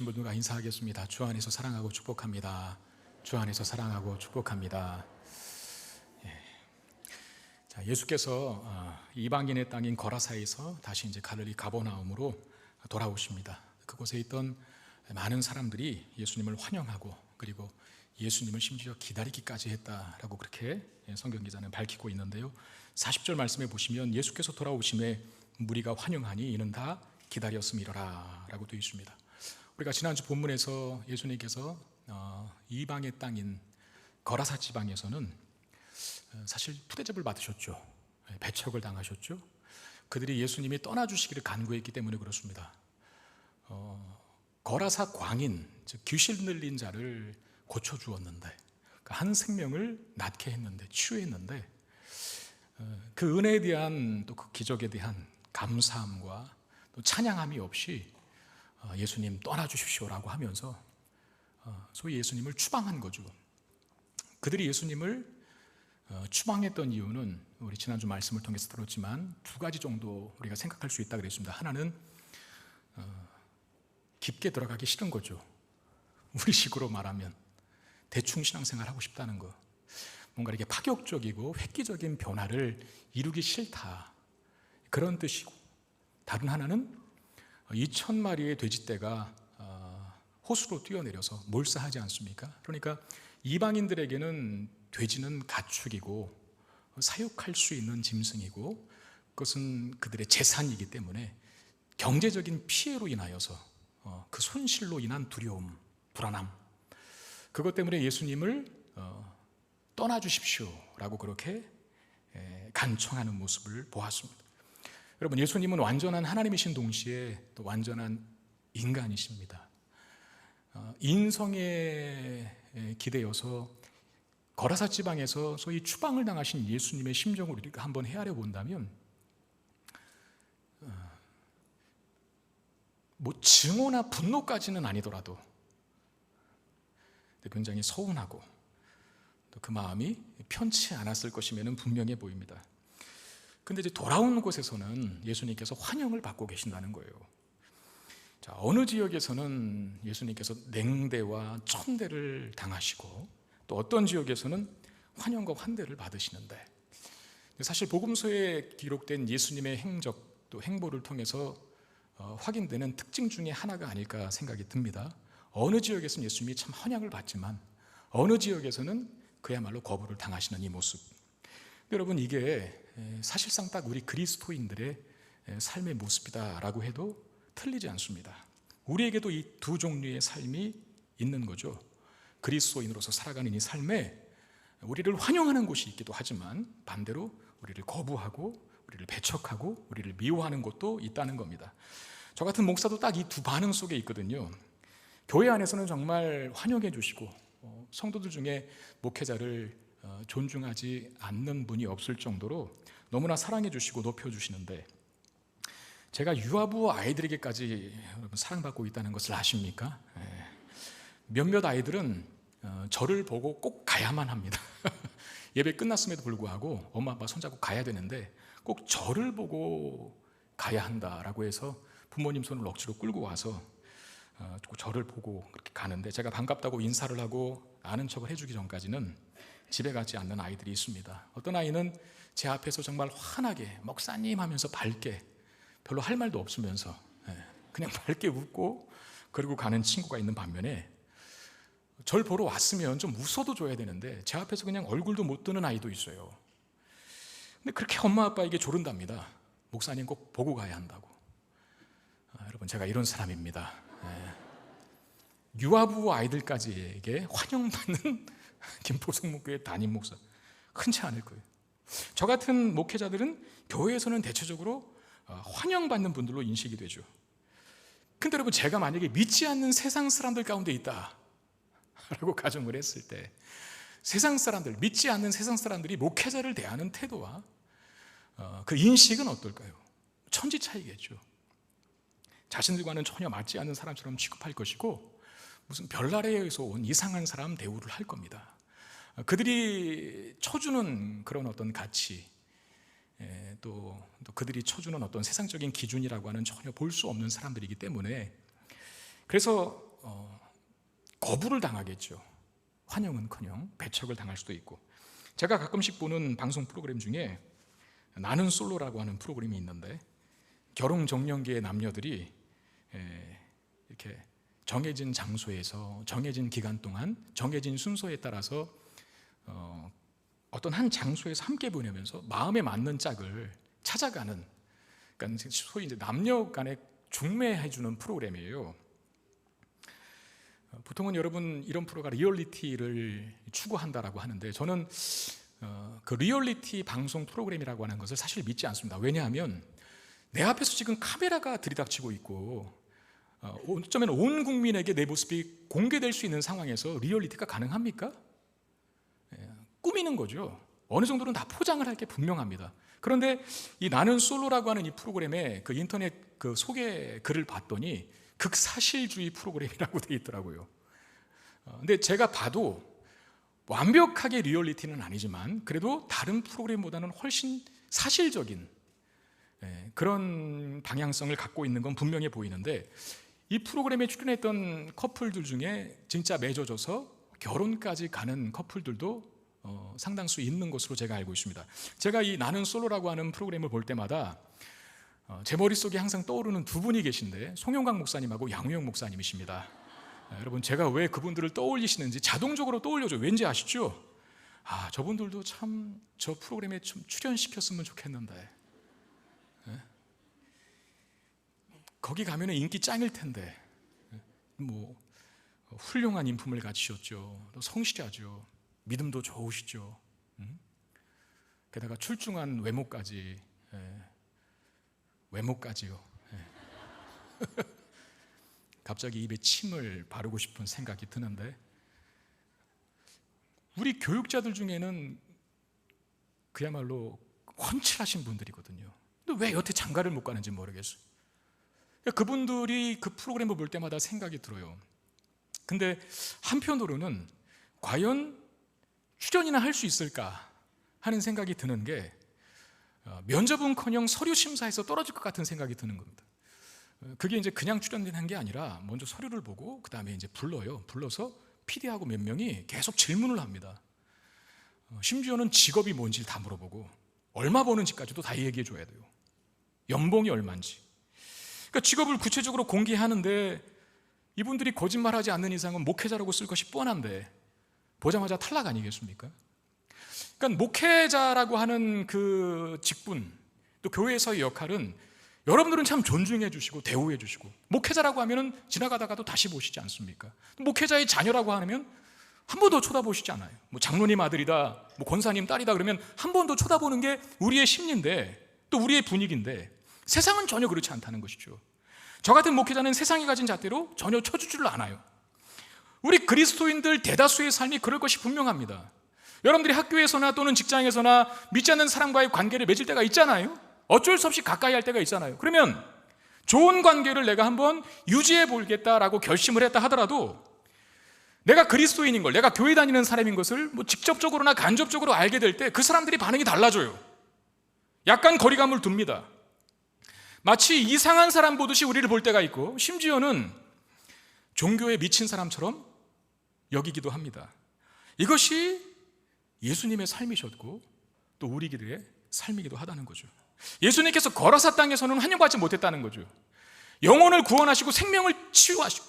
모두가 인사하겠습니다. 주 안에서 사랑하고 축복합니다. 주 안에서 사랑하고 축복합니다. 자, 예수께서 이방인의 땅인 거라사에서 다시 이제 갈릴리 가버나움으로 돌아오십니다. 그곳에 있던 많은 사람들이 예수님을 환영하고 그리고 예수님을 심지어 기다리기까지 했다라고 그렇게 성경 기자는 밝히고 있는데요. 40절 말씀에 보시면 예수께서 돌아오심에 무리가 환영하니 이는 다 기다렸음이로라 라고 되어 있습니다. 우리가 지난주 본문에서 예수님께서 이방의 땅인 거라사 지방에서는 사실 푸대접을 받으셨죠. 배척을 당하셨죠. 그들이 예수님이 떠나주시기를 간구했기 때문에 그렇습니다. 거라사 광인, 즉 귀신 들린 자를 고쳐주었는데, 한 생명을 낫게 했는데, 치유했는데, 그 은혜에 대한 또 그 기적에 대한 감사함과 또 찬양함이 없이 예수님 떠나주십시오라고 하면서 소위 예수님을 추방한 거죠. 그들이 예수님을 추방했던 이유는 우리 지난주 말씀을 통해서 들었지만 두 가지 정도 우리가 생각할 수 있다 그랬습니다. 하나는 깊게 들어가기 싫은 거죠. 우리식으로 말하면 대충 신앙생활 하고 싶다는 거. 뭔가 이렇게 파격적이고 획기적인 변화를 이루기 싫다, 그런 뜻이고, 다른 하나는 2,000마리의 돼지떼가 호수로 뛰어내려서 몰사하지 않습니까? 그러니까 이방인들에게는 돼지는 가축이고 사육할 수 있는 짐승이고 그것은 그들의 재산이기 때문에 경제적인 피해로 인하여서 그 손실로 인한 두려움, 불안함, 그것 때문에 예수님을 떠나주십시오라고 그렇게 간청하는 모습을 보았습니다. 여러분, 예수님은 완전한 하나님이신 동시에 또 완전한 인간이십니다. 인성에 기대어서 거라사 지방에서 소위 추방을 당하신 예수님의 심정을 우리가 한번 헤아려 본다면 뭐 증오나 분노까지는 아니더라도 굉장히 서운하고 또 그 마음이 편치 않았을 것이면 분명해 보입니다. 근데 이제 돌아온 곳에서는 예수님께서 환영을 받고 계신다는 거예요. 자, 어느 지역에서는 예수님께서 냉대와 천대를 당하시고 또 어떤 지역에서는 환영과 환대를 받으시는데, 사실 복음서에 기록된 예수님의 행적 또 행보를 통해서 확인되는 특징 중에 하나가 아닐까 생각이 듭니다. 어느 지역에서는 예수님이 참 환영을 받지만 어느 지역에서는 그야말로 거부를 당하시는 이 모습. 여러분, 이게 사실상 딱 우리 그리스도인들의 삶의 모습이다라고 해도 틀리지 않습니다. 우리에게도 이 두 종류의 삶이 있는 거죠. 그리스도인으로서 살아가는 이 삶에 우리를 환영하는 곳이 있기도 하지만 반대로 우리를 거부하고 우리를 배척하고 우리를 미워하는 곳도 있다는 겁니다. 저 같은 목사도 딱 이 두 반응 속에 있거든요. 교회 안에서는 정말 환영해 주시고 성도들 중에 목회자를 존중하지 않는 분이 없을 정도로 너무나 사랑해 주시고 높여 주시는데, 제가 유아부 아이들에게까지 사랑받고 있다는 것을 아십니까? 몇몇 아이들은 저를 보고 꼭 가야만 합니다. 예배 끝났음에도 불구하고 엄마 아빠 손잡고 가야 되는데 꼭 저를 보고 가야 한다라고 해서 부모님 손을 억지로 끌고 와서 저를 보고 그렇게 가는데, 제가 반갑다고 인사를 하고 아는 척을 해주기 전까지는 집에 가지 않는 아이들이 있습니다. 어떤 아이는 제 앞에서 정말 환하게 목사님 하면서 밝게, 별로 할 말도 없으면서 그냥 밝게 웃고 그리고 가는 친구가 있는 반면에, 절 보러 왔으면 좀 웃어도 줘야 되는데 제 앞에서 그냥 얼굴도 못 드는 아이도 있어요. 근데 그렇게 엄마 아빠에게 조른답니다. 목사님 꼭 보고 가야 한다고. 여러분, 제가 이런 사람입니다. 유아부 아이들까지에게 환영받는 김포성목교회 담임 목사 흔치 않을 거예요. 저 같은 목회자들은 교회에서는 대체적으로 환영받는 분들로 인식이 되죠. 근데 여러분, 제가 만약에 믿지 않는 세상 사람들 가운데 있다 라고 가정을 했을 때, 세상 사람들, 믿지 않는 세상 사람들이 목회자를 대하는 태도와 그 인식은 어떨까요? 천지 차이겠죠. 자신들과는 전혀 맞지 않는 사람처럼 취급할 것이고 무슨 별나라에서 온 이상한 사람 대우를 할 겁니다. 그들이 쳐주는 그런 어떤 가치, 또 그들이 쳐주는 어떤 세상적인 기준이라고 하는 전혀 볼 수 없는 사람들이기 때문에, 그래서 거부를 당하겠죠. 환영은커녕 배척을 당할 수도 있고. 제가 가끔씩 보는 방송 프로그램 중에 나는 솔로라고 하는 프로그램이 있는데, 결혼 정년기의 남녀들이 이렇게 정해진 장소에서 정해진 기간 동안 정해진 순서에 따라서 어떤 한 장소에서 함께 보내면서 마음에 맞는 짝을 찾아가는, 그러니까 소위 이제 남녀 간에 중매해주는 프로그램이에요. 보통은 여러분 이런 프로가 리얼리티를 추구한다라고 하는데, 저는 그 리얼리티 방송 프로그램이라고 하는 것을 사실 믿지 않습니다. 왜냐하면 내 앞에서 지금 카메라가 들이닥치고 있고 어쩌면 온 국민에게 내 모습이 공개될 수 있는 상황에서 리얼리티가 가능합니까? 꾸미는 거죠. 어느 정도는 다 포장을 할 게 분명합니다. 그런데 이 나는 솔로라고 하는 이 프로그램의 그 인터넷 그 소개 글을 봤더니 극사실주의 프로그램이라고 되어 있더라고요. 근데 제가 봐도 완벽하게 리얼리티는 아니지만 그래도 다른 프로그램보다는 훨씬 사실적인 그런 방향성을 갖고 있는 건 분명해 보이는데, 이 프로그램에 출연했던 커플들 중에 진짜 맺어져서 결혼까지 가는 커플들도 상당수 있는 것으로 제가 알고 있습니다. 제가 이 나는 솔로라고 하는 프로그램을 볼 때마다 제 머릿속에 항상 떠오르는 두 분이 계신데, 송영광 목사님하고 양우영 목사님이십니다. 여러분, 제가 왜 그분들을 떠올리시는지 자동적으로 떠올려줘. 왠지 아시죠? 저분들도 참 저 프로그램에 좀 출연시켰으면 좋겠는데, 거기 가면 인기 짱일 텐데, 뭐 훌륭한 인품을 가지셨죠. 또 성실하죠. 믿음도 좋으시죠. 게다가 출중한 외모까지. 외모까지요. 갑자기 입에 침을 바르고 싶은 생각이 드는데, 우리 교육자들 중에는 그야말로 훤칠하신 분들이거든요. 근데 왜 여태 장가를 못 가는지 모르겠어요. 그분들이 그 프로그램을 볼 때마다 생각이 들어요. 근데 한편으로는 과연 출연이나 할 수 있을까 하는 생각이 드는 게, 면접은커녕 서류 심사에서 떨어질 것 같은 생각이 드는 겁니다. 그게 이제 그냥 출연한 게 아니라 먼저 서류를 보고 그 다음에 이제 불러서 PD하고 몇 명이 계속 질문을 합니다. 심지어는 직업이 뭔지 다 물어보고 얼마 버는지까지도 다 얘기해 줘야 돼요. 연봉이 얼마인지. 그러니까 직업을 구체적으로 공개하는데, 이분들이 거짓말하지 않는 이상은 목회자라고 쓸 것이 뻔한데 보자마자 탈락 아니겠습니까? 그러니까 목회자라고 하는 그 직분, 또 교회에서의 역할은 여러분들은 참 존중해 주시고 대우해 주시고, 목회자라고 하면 지나가다가도 다시 보시지 않습니까? 목회자의 자녀라고 하면 한 번도 쳐다보시지 않아요. 뭐 장로님 아들이다, 뭐 권사님 딸이다 그러면 한 번도 쳐다보는 게 우리의 심리인데, 또 우리의 분위기인데, 세상은 전혀 그렇지 않다는 것이죠. 저 같은 목회자는 세상이 가진 잣대로 전혀 쳐주지를 않아요. 우리 그리스도인들 대다수의 삶이 그럴 것이 분명합니다. 여러분들이 학교에서나 또는 직장에서나 믿지 않는 사람과의 관계를 맺을 때가 있잖아요. 어쩔 수 없이 가까이 할 때가 있잖아요. 그러면 좋은 관계를 내가 한번 유지해 보겠다라고 결심을 했다 하더라도, 내가 그리스도인인 걸, 내가 교회 다니는 사람인 것을 뭐 직접적으로나 간접적으로 알게 될 때 그 사람들이 반응이 달라져요. 약간 거리감을 둡니다. 마치 이상한 사람 보듯이 우리를 볼 때가 있고, 심지어는 종교에 미친 사람처럼 여기기도 합니다. 이것이 예수님의 삶이셨고 또 우리들의 삶이기도 하다는 거죠. 예수님께서 거라사 땅에서는 환영받지 못했다는 거죠. 영혼을 구원하시고 생명을 치유하시고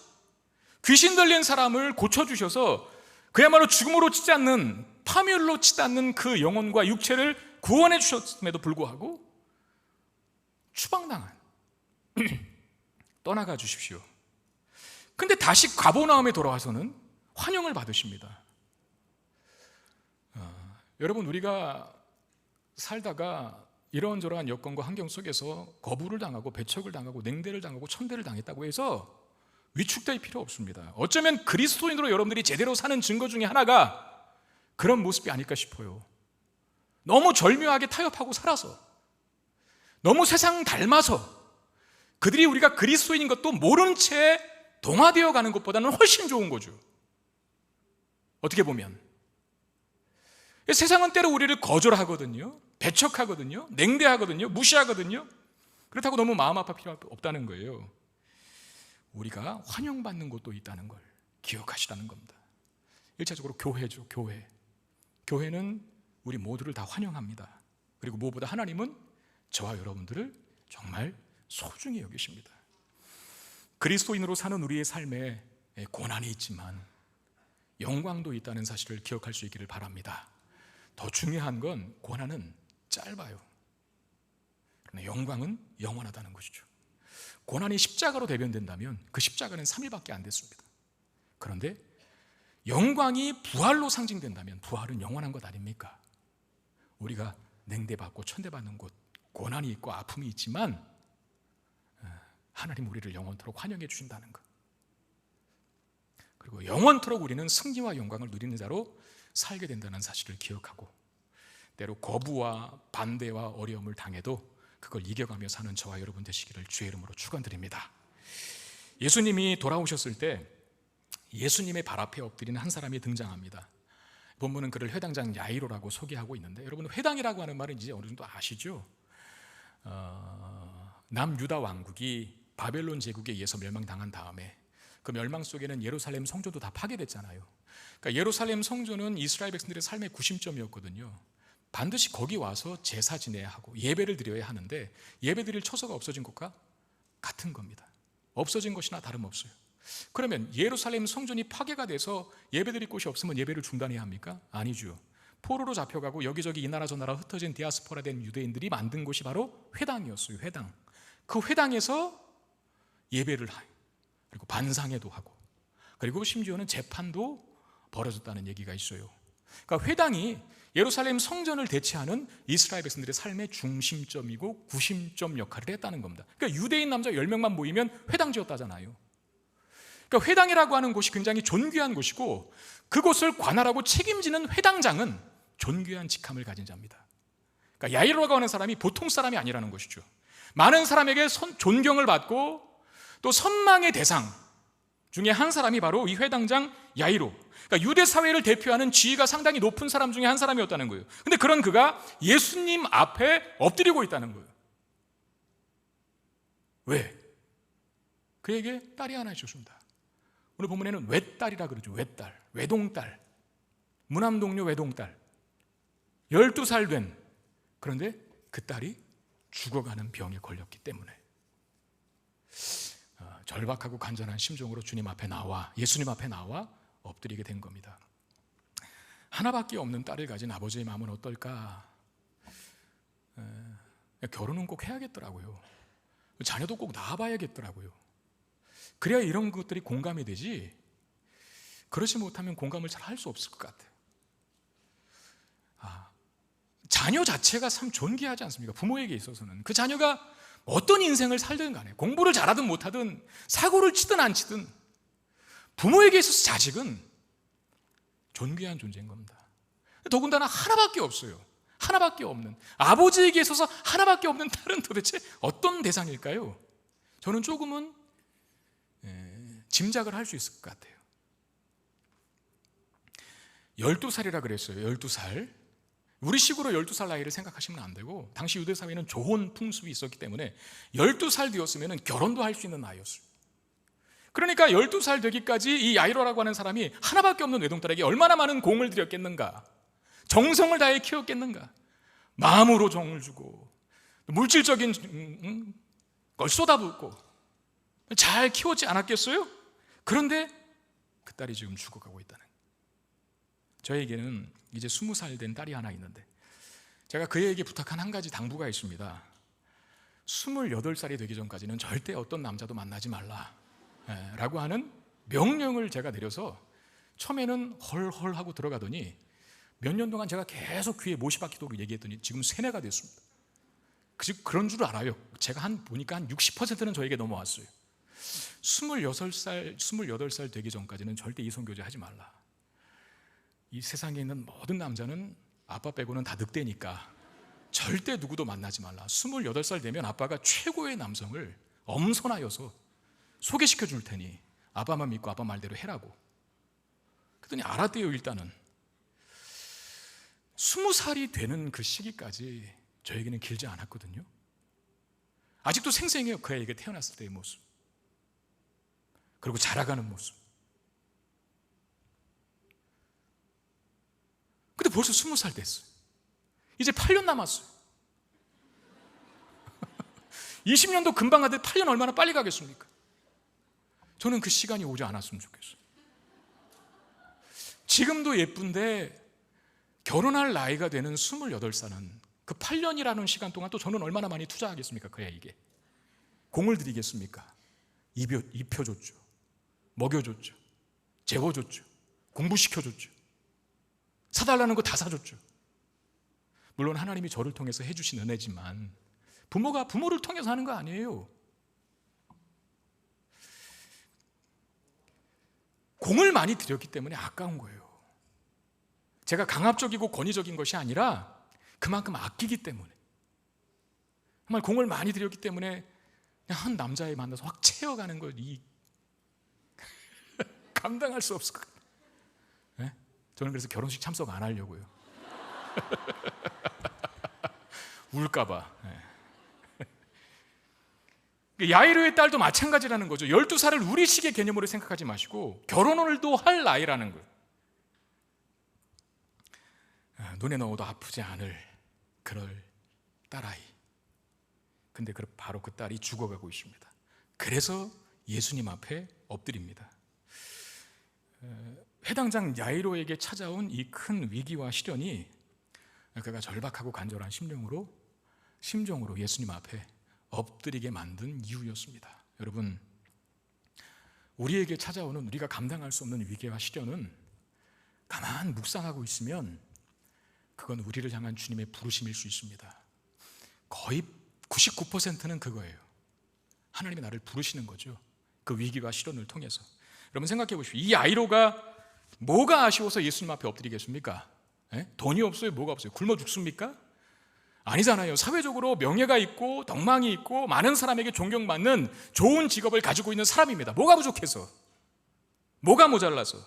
귀신 들린 사람을 고쳐주셔서 그야말로 죽음으로 치지 않는, 파멸로 치지 않는 그 영혼과 육체를 구원해 주셨음에도 불구하고 추방당한 떠나가 주십시오. 근데 다시 가버나움에 돌아와서는 환영을 받으십니다. 여러분, 우리가 살다가 이런저런 여건과 환경 속에서 거부를 당하고 배척을 당하고 냉대를 당하고 천대를 당했다고 해서 위축될 필요 없습니다. 어쩌면 그리스도인으로 여러분들이 제대로 사는 증거 중에 하나가 그런 모습이 아닐까 싶어요. 너무 절묘하게 타협하고 살아서, 너무 세상 닮아서 그들이 우리가 그리스도인인 것도 모른 채 동화되어 가는 것보다는 훨씬 좋은 거죠. 어떻게 보면 세상은 때로 우리를 거절하거든요, 배척하거든요, 냉대하거든요, 무시하거든요. 그렇다고 너무 마음 아파 필요 없다는 거예요. 우리가 환영받는 곳도 있다는 걸, 기억하시라는 겁니다. 1차적으로 교회죠. 교회는 우리 모두를 다 환영합니다. 그리고 무엇보다 하나님은 저와 여러분들을 정말 소중히 여기십니다. 그리스도인으로 사는 우리의 삶에 고난이 있지만 영광도 있다는 사실을 기억할 수 있기를 바랍니다. 더 중요한 건 고난은 짧아요. 그러나 영광은 영원하다는 것이죠. 고난이 십자가로 대변된다면 그 십자가는 3일밖에 안 됐습니다. 그런데 영광이 부활로 상징된다면 부활은 영원한 것 아닙니까? 우리가 냉대받고 천대받는 곳, 고난이 있고 아픔이 있지만 하나님 우리를 영원토록 환영해 주신다는 것, 그리고 영원토록 우리는 승리와 영광을 누리는 자로 살게 된다는 사실을 기억하고, 때로 거부와 반대와 어려움을 당해도 그걸 이겨가며 사는 저와 여러분 되시기를 주의 이름으로 축원드립니다. 예수님이 돌아오셨을 때 예수님의 발 앞에 엎드리는 한 사람이 등장합니다. 본문은 그를 회당장 야이로라고 소개하고 있는데, 여러분 회당이라고 하는 말은 이제 어느 정도 아시죠? 남유다 왕국이 바벨론 제국에 의해서 멸망당한 다음에 그 멸망 속에는 예루살렘 성전도 다 파괴됐잖아요. 그러니까 예루살렘 성전은 이스라엘 백성들의 삶의 구심점이었거든요. 반드시 거기 와서 제사 지내야 하고 예배를 드려야 하는데 예배 드릴 처소가 없어진 것과 같은 겁니다. 없어진 것이나 다름없어요. 그러면 예루살렘 성전이 파괴가 돼서 예배 드릴 곳이 없으면 예배를 중단해야 합니까? 아니죠. 포로로 잡혀가고 여기저기 이 나라 저 나라 흩어진 디아스포라 된 유대인들이 만든 곳이 바로 회당이었어요. 회당. 그 회당에서 예배를 하요. 그리고 반상회도 하고, 그리고 심지어는 재판도 벌어졌다는 얘기가 있어요. 그러니까 회당이 예루살렘 성전을 대체하는 이스라엘 백성들의 삶의 중심점이고 구심점 역할을 했다는 겁니다. 그러니까 유대인 남자 10명만 모이면 회당 지었다잖아요. 그러니까 회당이라고 하는 곳이 굉장히 존귀한 곳이고, 그곳을 관할하고 책임지는 회당장은 존귀한 직함을 가진 자입니다. 그러니까 야이로라고 하는 사람이 보통 사람이 아니라는 것이죠. 많은 사람에게 존경을 받고 또 선망의 대상 중에 한 사람이 바로 이 회당장 야이로, 그러니까 유대 사회를 대표하는 지위가 상당히 높은 사람 중에 한 사람이었다는 거예요. 근데 그런 그가 예수님 앞에 엎드리고 있다는 거예요. 왜? 그에게 딸이 하나 있었습니다. 오늘 본문에는 외딸이라 그러죠. 외딸, 외동딸, 무남동료 외동딸, 12살 된, 그런데 그 딸이 죽어가는 병에 걸렸기 때문에 절박하고 간절한 심정으로 주님 앞에 나와, 예수님 앞에 나와 엎드리게 된 겁니다. 하나밖에 없는 딸을 가진 아버지의 마음은 어떨까? 결혼은 꼭 해야겠더라고요. 자녀도 꼭 낳아봐야겠더라고요. 그래야 이런 것들이 공감이 되지, 그렇지 못하면 공감을 잘 할 수 없을 것 같아요. 자녀 자체가 참 존귀하지 않습니까? 부모에게 있어서는 그 자녀가 어떤 인생을 살든 간에, 공부를 잘하든 못하든 사고를 치든 안 치든, 부모에게 있어서 자식은 존귀한 존재인 겁니다. 더군다나 하나밖에 없어요. 하나밖에 없는, 아버지에게 있어서 하나밖에 없는 딸은 도대체 어떤 대상일까요? 저는 조금은 짐작을 할 수 있을 것 같아요. 12살이라 그랬어요. 12살. 우리 식으로 12살 나이를 생각하시면 안 되고, 당시 유대 사회는 조혼 풍습이 있었기 때문에 12살 되었으면 결혼도 할 수 있는 나이였어요. 그러니까 12살 되기까지 이 야이로라고 하는 사람이 하나밖에 없는 외동딸에게 얼마나 많은 공을 들였겠는가, 정성을 다해 키웠겠는가, 마음으로 정을 주고 물질적인 걸 쏟아붓고 잘 키웠지 않았겠어요? 그런데 그 딸이 지금 죽어가고 있다는, 저에게는 이제 20살 된 딸이 하나 있는데, 제가 그에게 부탁한 한 가지 당부가 있습니다. 28살이 되기 전까지는 절대 어떤 남자도 만나지 말라 라고 하는 명령을 제가 내려서, 처음에는 헐헐 하고 들어가더니 몇 년 동안 제가 계속 귀에 못이 박히도록 얘기했더니 지금 세뇌가 됐습니다. 그런 줄 알아요. 제가 보니까 한 60%는 저에게 넘어왔어요. 26살, 28살 되기 전까지는 절대 이성교제 하지 말라. 이 세상에 있는 모든 남자는 아빠 빼고는 다 늑대니까 절대 누구도 만나지 말라. 28살 되면 아빠가 최고의 남성을 엄선하여서 소개시켜 줄 테니 아빠만 믿고 아빠 말대로 해라고. 그랬더니 알았대요. 일단은 20살이 되는 그 시기까지 저에게는 길지 않았거든요. 아직도 생생해요. 그 애에게 태어났을 때의 모습, 그리고 자라가는 모습. 근데 벌써 20살 됐어요. 이제 8년 남았어요. 20년도 금방 가는데 8년 얼마나 빨리 가겠습니까? 저는 그 시간이 오지 않았으면 좋겠어요. 지금도 예쁜데 결혼할 나이가 되는 28살은 그 8년이라는 시간 동안 또 저는 얼마나 많이 투자하겠습니까? 그 애에게 공을 들이겠습니까? 입혀줬죠, 먹여줬죠, 재워줬죠, 공부시켜줬죠, 사달라는 거 다 사줬죠. 물론 하나님이 저를 통해서 해주신 은혜지만 부모가 부모를 통해서 하는 거 아니에요. 공을 많이 들였기 때문에 아까운 거예요. 제가 강압적이고 권위적인 것이 아니라 그만큼 아끼기 때문에, 정말 공을 많이 들였기 때문에 그냥 한 남자애 만나서 확 채워가는 걸 감당할 수 없을 것 같아요. 네? 저는 그래서 결혼식 참석 안 하려고요. 울까봐. 네. 야이로의 딸도 마찬가지라는 거죠. 12살을 우리식의 개념으로 생각하지 마시고 결혼을도 할 나이라는 거예요. 눈에 넣어도 아프지 않을 그럴 딸아이. 근데 바로 그 딸이 죽어가고 있습니다. 그래서 예수님 앞에 엎드립니다. 회당장 야이로에게 찾아온 이 큰 위기와 시련이 그가 절박하고 간절한 심정으로 예수님 앞에 엎드리게 만든 이유였습니다. 여러분, 우리에게 찾아오는 우리가 감당할 수 없는 위기와 시련은 가만 묵상하고 있으면 그건 우리를 향한 주님의 부르심일 수 있습니다. 거의 99%는 그거예요. 하나님이 나를 부르시는 거죠. 그 위기와 시련을 통해서. 여러분 생각해 보십시오. 이 야이로가 뭐가 아쉬워서 예수님 앞에 엎드리겠습니까? 돈이 없어요? 뭐가 없어요? 굶어 죽습니까? 아니잖아요. 사회적으로 명예가 있고 덕망이 있고 많은 사람에게 존경받는 좋은 직업을 가지고 있는 사람입니다. 뭐가 부족해서? 뭐가 모자라서?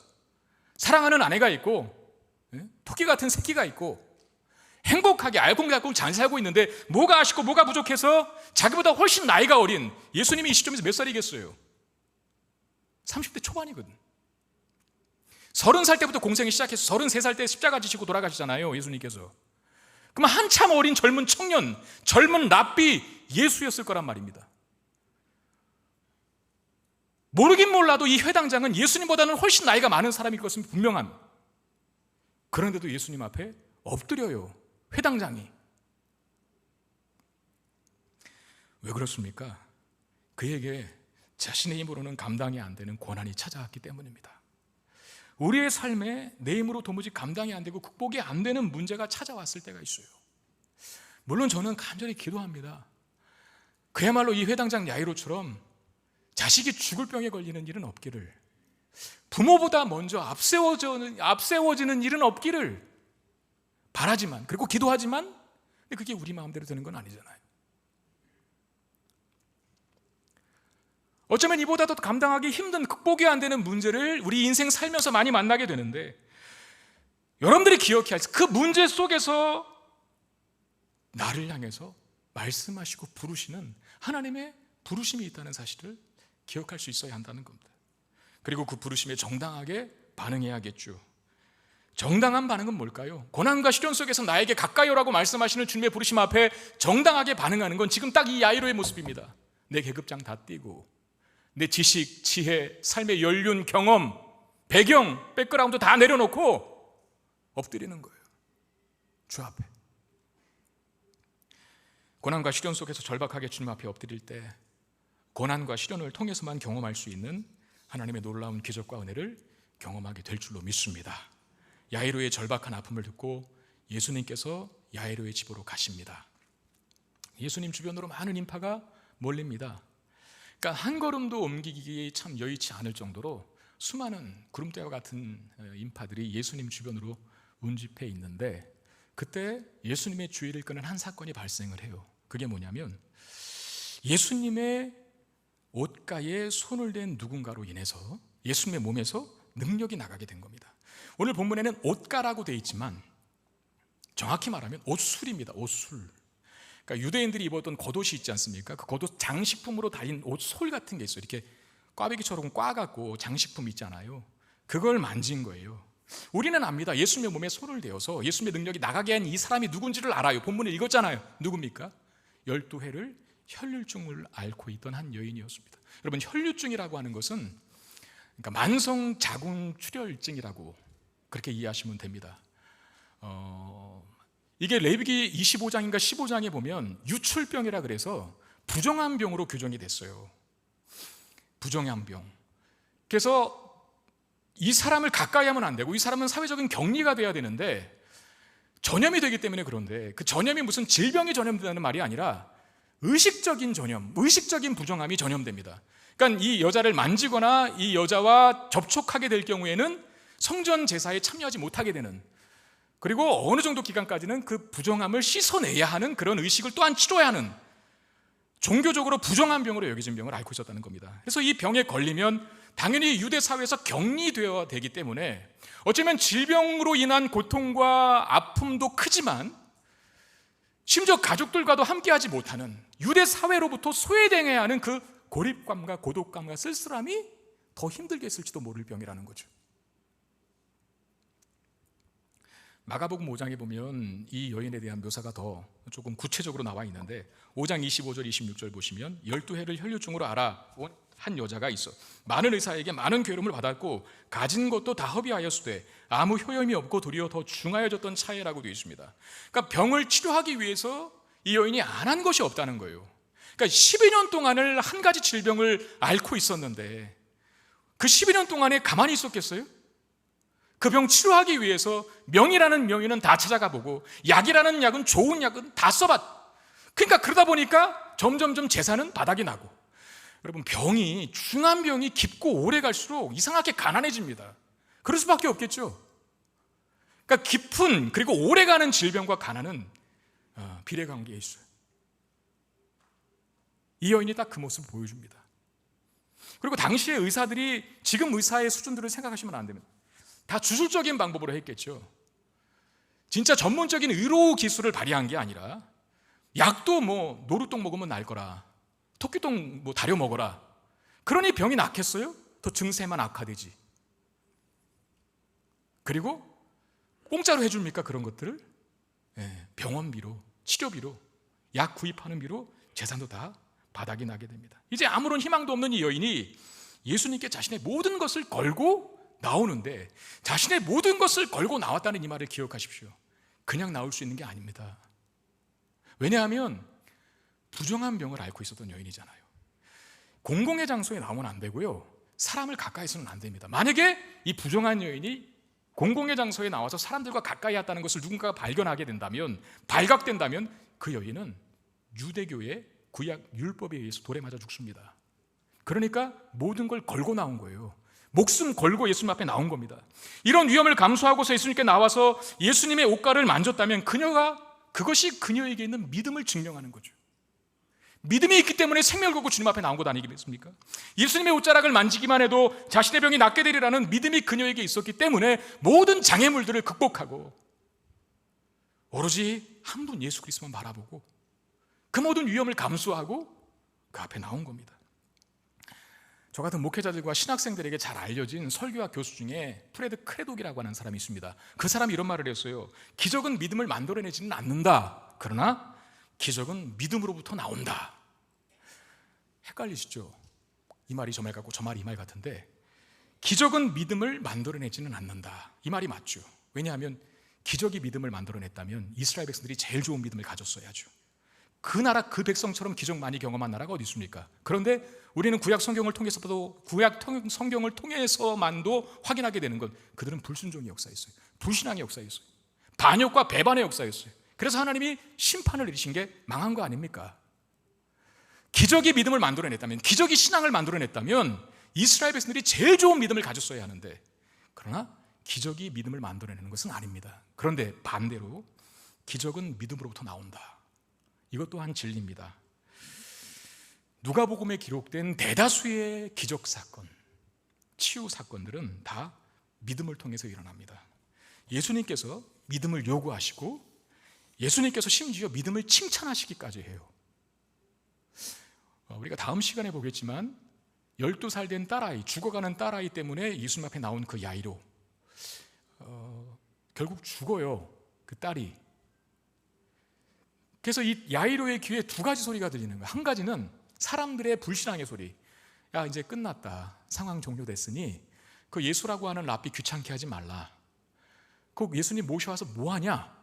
사랑하는 아내가 있고 토끼 같은 새끼가 있고 행복하게 알콩달콩 잘 살고 있는데 뭐가 아쉽고 뭐가 부족해서 자기보다 훨씬 나이가 어린 예수님이 이 시점에서 몇 살이겠어요? 30대 초반이거든. 30살 때부터 공생이 시작해서 33살 때 십자가 지시고 돌아가시잖아요, 예수님께서. 그럼 한참 어린 젊은 청년, 젊은 랍비 예수였을 거란 말입니다. 모르긴 몰라도 이 회당장은 예수님보다는 훨씬 나이가 많은 사람일 것은 분명함. 그런데도 예수님 앞에 엎드려요, 회당장이. 왜 그렇습니까? 그에게 자신의 힘으로는 감당이 안 되는 고난이 찾아왔기 때문입니다. 우리의 삶에 내 힘으로 도무지 감당이 안 되고 극복이 안 되는 문제가 찾아왔을 때가 있어요. 물론 저는 간절히 기도합니다. 그야말로 이 회당장 야이로처럼 자식이 죽을 병에 걸리는 일은 없기를, 부모보다 먼저 앞세워지는 일은 없기를 바라지만, 그리고 기도하지만, 근데 그게 우리 마음대로 되는 건 아니잖아요. 어쩌면 이보다 더 감당하기 힘든, 극복이 안 되는 문제를 우리 인생 살면서 많이 만나게 되는데, 여러분들이 기억해야 할 그 문제 속에서 나를 향해서 말씀하시고 부르시는 하나님의 부르심이 있다는 사실을 기억할 수 있어야 한다는 겁니다. 그리고 그 부르심에 정당하게 반응해야겠죠. 정당한 반응은 뭘까요? 고난과 시련 속에서 나에게 가까이 오라고 말씀하시는 주님의 부르심 앞에 정당하게 반응하는 건 지금 딱 이 야이로의 모습입니다. 내 계급장 다 띄고 내 지식, 지혜, 삶의 연륜, 경험, 배경, 백그라운드 다 내려놓고 엎드리는 거예요, 주 앞에. 고난과 시련 속에서 절박하게 주님 앞에 엎드릴 때 고난과 시련을 통해서만 경험할 수 있는 하나님의 놀라운 기적과 은혜를 경험하게 될 줄로 믿습니다. 야이로의 절박한 아픔을 듣고 예수님께서 야이로의 집으로 가십니다. 예수님 주변으로 많은 인파가 몰립니다. 그러니까 한 걸음도 옮기기 참 여의치 않을 정도로 수많은 구름대와 같은 인파들이 예수님 주변으로 운집해 있는데, 그때 예수님의 주의를 끄는 한 사건이 발생을 해요. 그게 뭐냐면 예수님의 옷가에 손을 댄 누군가로 인해서 예수님의 몸에서 능력이 나가게 된 겁니다. 오늘 본문에는 옷가라고 되어 있지만 정확히 말하면 옷술입니다. 옷술. 그러니까 유대인들이 입었던 겉옷이 있지 않습니까? 그 겉옷 장식품으로 달린 옷솔 같은 게 있어요. 이렇게 꽈배기처럼 꽈갖고 장식품 있잖아요. 그걸 만진 거예요. 우리는 압니다. 예수님의 몸에 손을 대어서 예수님의 능력이 나가게 한 이 사람이 누군지를 알아요. 본문을 읽었잖아요. 누굽니까? 12해를 혈류증을 앓고 있던 한 여인이었습니다. 여러분, 혈류증이라고 하는 것은 그러니까 만성 자궁 출혈증이라고 그렇게 이해하시면 됩니다. 이게 레위기 25장인가 15장에 보면 유출병이라 그래서 부정한 병으로 규정이 됐어요. 부정한 병. 그래서 이 사람을 가까이 하면 안 되고, 이 사람은 사회적인 격리가 돼야 되는데 전염이 되기 때문에. 그런데 그 전염이 무슨 질병이 전염된다는 말이 아니라 의식적인 전염, 의식적인 부정함이 전염됩니다. 그러니까 이 여자를 만지거나 이 여자와 접촉하게 될 경우에는 성전 제사에 참여하지 못하게 되는, 그리고 어느 정도 기간까지는 그 부정함을 씻어내야 하는 그런 의식을 또한 치러야 하는 종교적으로 부정한 병으로 여겨진 병을 앓고 있었다는 겁니다. 그래서 이 병에 걸리면 당연히 유대 사회에서 격리되어야 되기 때문에 어쩌면 질병으로 인한 고통과 아픔도 크지만 심지어 가족들과도 함께하지 못하는, 유대 사회로부터 소외당해야 하는 그 고립감과 고독감과 쓸쓸함이 더 힘들게 했을지도 모를 병이라는 거죠. 마가복음 5장에 보면 이 여인에 대한 묘사가 더 조금 구체적으로 나와 있는데 5장 25절 26절 보시면 12해를 혈류증으로 알아온 한 여자가 있어 많은 의사에게 많은 괴로움을 받았고 가진 것도 다 허비하였으되 아무 효염이 없고 도리어 더 중하여졌던 차이라고 되어 있습니다. 그러니까 병을 치료하기 위해서 이 여인이 안 한 것이 없다는 거예요. 그러니까 12년 동안을 한 가지 질병을 앓고 있었는데 그 12년 동안에 가만히 있었겠어요? 그 병 치료하기 위해서 명의라는 명의는 다 찾아가 보고 약이라는 약은, 좋은 약은 다 써봤. 그러니까 그러다 보니까 점점점 재산은 바닥이 나고, 여러분, 병이, 중한 병이 깊고 오래 갈수록 이상하게 가난해집니다. 그럴 수밖에 없겠죠. 그러니까 깊은, 그리고 오래가는 질병과 가난은 비례관계에 있어요. 이 여인이 딱 그 모습을 보여줍니다. 그리고 당시의 의사들이 지금 의사의 수준들을 생각하시면 안 됩니다. 다 주술적인 방법으로 했겠죠. 진짜 전문적인 의료 기술을 발휘한 게 아니라 약도 뭐 노루똥 먹으면 날 거라, 토끼똥 뭐 다려 먹어라, 그러니 병이 낫겠어요? 더 증세만 악화되지. 그리고 공짜로 해줍니까? 그런 것들을? 병원비로, 치료비로, 약 구입하는 비로 재산도 다 바닥이 나게 됩니다. 이제 아무런 희망도 없는 이 여인이 예수님께 자신의 모든 것을 걸고 나오는데, 자신의 모든 것을 걸고 나왔다는 이 말을 기억하십시오. 그냥 나올 수 있는 게 아닙니다. 왜냐하면 부정한 병을 앓고 있었던 여인이잖아요. 공공의 장소에 나오면 안 되고요, 사람을 가까이서는 안 됩니다. 만약에 이 부정한 여인이 공공의 장소에 나와서 사람들과 가까이 왔다는 것을 누군가가 발견하게 된다면, 발각된다면 그 여인은 유대교의 구약 율법에 의해서 돌에 맞아 죽습니다. 그러니까 모든 걸 걸고 나온 거예요. 목숨 걸고 예수님 앞에 나온 겁니다. 이런 위험을 감수하고서 예수님께 나와서 예수님의 옷가를 만졌다면 그것이 그녀에게 있는 믿음을 증명하는 거죠. 믿음이 있기 때문에 생명을 걸고 주님 앞에 나온 것 아니겠습니까? 예수님의 옷자락을 만지기만 해도 자신의 병이 낫게 되리라는 믿음이 그녀에게 있었기 때문에 모든 장애물들을 극복하고 오로지 한 분 예수 그리스도만 바라보고 그 모든 위험을 감수하고 그 앞에 나온 겁니다. 저 같은 목회자들과 신학생들에게 잘 알려진 설교학 교수 중에 프레드 크레독이라고 하는 사람이 있습니다. 그 사람이 이런 말을 했어요. 기적은 믿음을 만들어내지는 않는다. 그러나 기적은 믿음으로부터 나온다. 헷갈리시죠? 이 말이 저 말 같고 저 말이 이 말 같은데, 기적은 믿음을 만들어내지는 않는다, 이 말이 맞죠. 왜냐하면 기적이 믿음을 만들어냈다면 이스라엘 백성들이 제일 좋은 믿음을 가졌어야죠. 그 나라, 그 백성처럼 기적 많이 경험한 나라가 어디 있습니까? 그런데 우리는 구약 성경을 통해서도, 구약 성경을 통해서만도 확인하게 되는 건 그들은 불순종의 역사였어요. 불신앙의 역사였어요. 반역과 배반의 역사였어요. 그래서 하나님이 심판을 내리신 게 망한 거 아닙니까? 기적이 믿음을 만들어냈다면, 기적이 신앙을 만들어냈다면 이스라엘 백성들이 제일 좋은 믿음을 가졌어야 하는데, 그러나 기적이 믿음을 만들어내는 것은 아닙니다. 그런데 반대로 기적은 믿음으로부터 나온다. 이것 또한 진리입니다. 누가복음에 기록된 대다수의 기적 사건, 치유 사건들은 다 믿음을 통해서 일어납니다. 예수님께서 믿음을 요구하시고 예수님께서 심지어 믿음을 칭찬하시기까지 해요. 우리가 다음 시간에 보겠지만 12살 된 딸아이, 죽어가는 딸아이 때문에 예수님 앞에 나온 그 야이로, 결국 죽어요, 그 딸이. 그래서 이 야이로의 귀에 두 가지 소리가 들리는 거예요. 한 가지는 사람들의 불신앙의 소리. 야, 이제 끝났다, 상황 종료됐으니 그 예수라고 하는 랍비 귀찮게 하지 말라. 그 예수님 모셔와서 뭐하냐,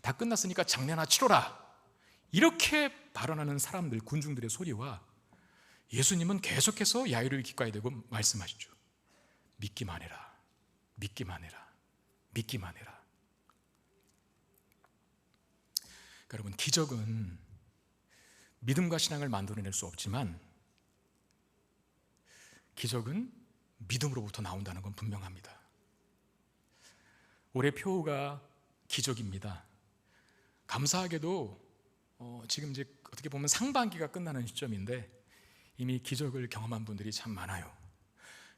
다 끝났으니까 장례나 치러라. 이렇게 발언하는 사람들, 군중들의 소리와 예수님은 계속해서 야이로의 귓가에 대고 말씀하시죠. 믿기만 해라, 믿기만 해라, 믿기만 해라. 여러분, 기적은 믿음과 신앙을 만들어낼 수 없지만 기적은 믿음으로부터 나온다는 건 분명합니다. 올해 표가 기적입니다. 감사하게도 지금 이제 어떻게 보면 상반기가 끝나는 시점인데 이미 기적을 경험한 분들이 참 많아요.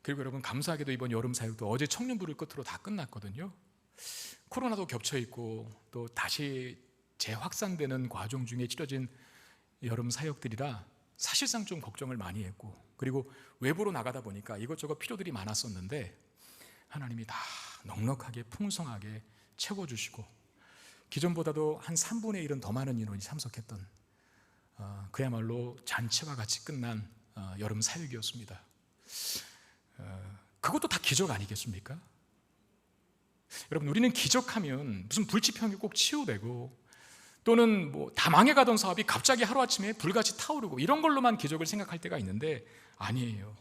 그리고 여러분, 감사하게도 이번 여름 사역도 어제 청년부를 끝으로 다 끝났거든요. 코로나도 겹쳐 있고 또 다시 재확산되는 과정 중에 치러진 여름 사역들이라 사실상 좀 걱정을 많이 했고, 그리고 외부로 나가다 보니까 이것저것 필요들이 많았었는데 하나님이 다 넉넉하게 풍성하게 채워주시고 기존보다도 한 3분의 1은 더 많은 인원이 참석했던 그야말로 잔치와 같이 끝난 여름 사역이었습니다. 그것도 다 기적 아니겠습니까? 여러분, 우리는 기적하면 무슨 불치병이 꼭 치유되고 또는 뭐 다 망해가던 사업이 갑자기 하루아침에 불같이 타오르고 이런 걸로만 기적을 생각할 때가 있는데 아니에요.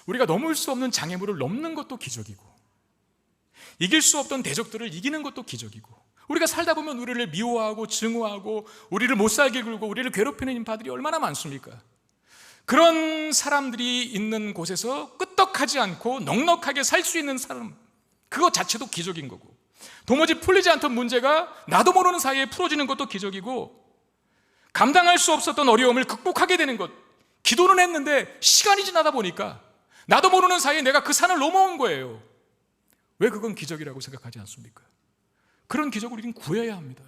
우리가 넘을 수 없는 장애물을 넘는 것도 기적이고 이길 수 없던 대적들을 이기는 것도 기적이고, 우리가 살다 보면 우리를 미워하고 증오하고 우리를 못살게 굴고 우리를 괴롭히는 인파들이 얼마나 많습니까? 그런 사람들이 있는 곳에서 끄떡하지 않고 넉넉하게 살 수 있는 사람, 그것 자체도 기적인 거고, 도무지 풀리지 않던 문제가 나도 모르는 사이에 풀어지는 것도 기적이고, 감당할 수 없었던 어려움을 극복하게 되는 것, 기도는 했는데 시간이 지나다 보니까 나도 모르는 사이에 내가 그 산을 넘어온 거예요. 왜 그건 기적이라고 생각하지 않습니까? 그런 기적을 우리는 구해야 합니다.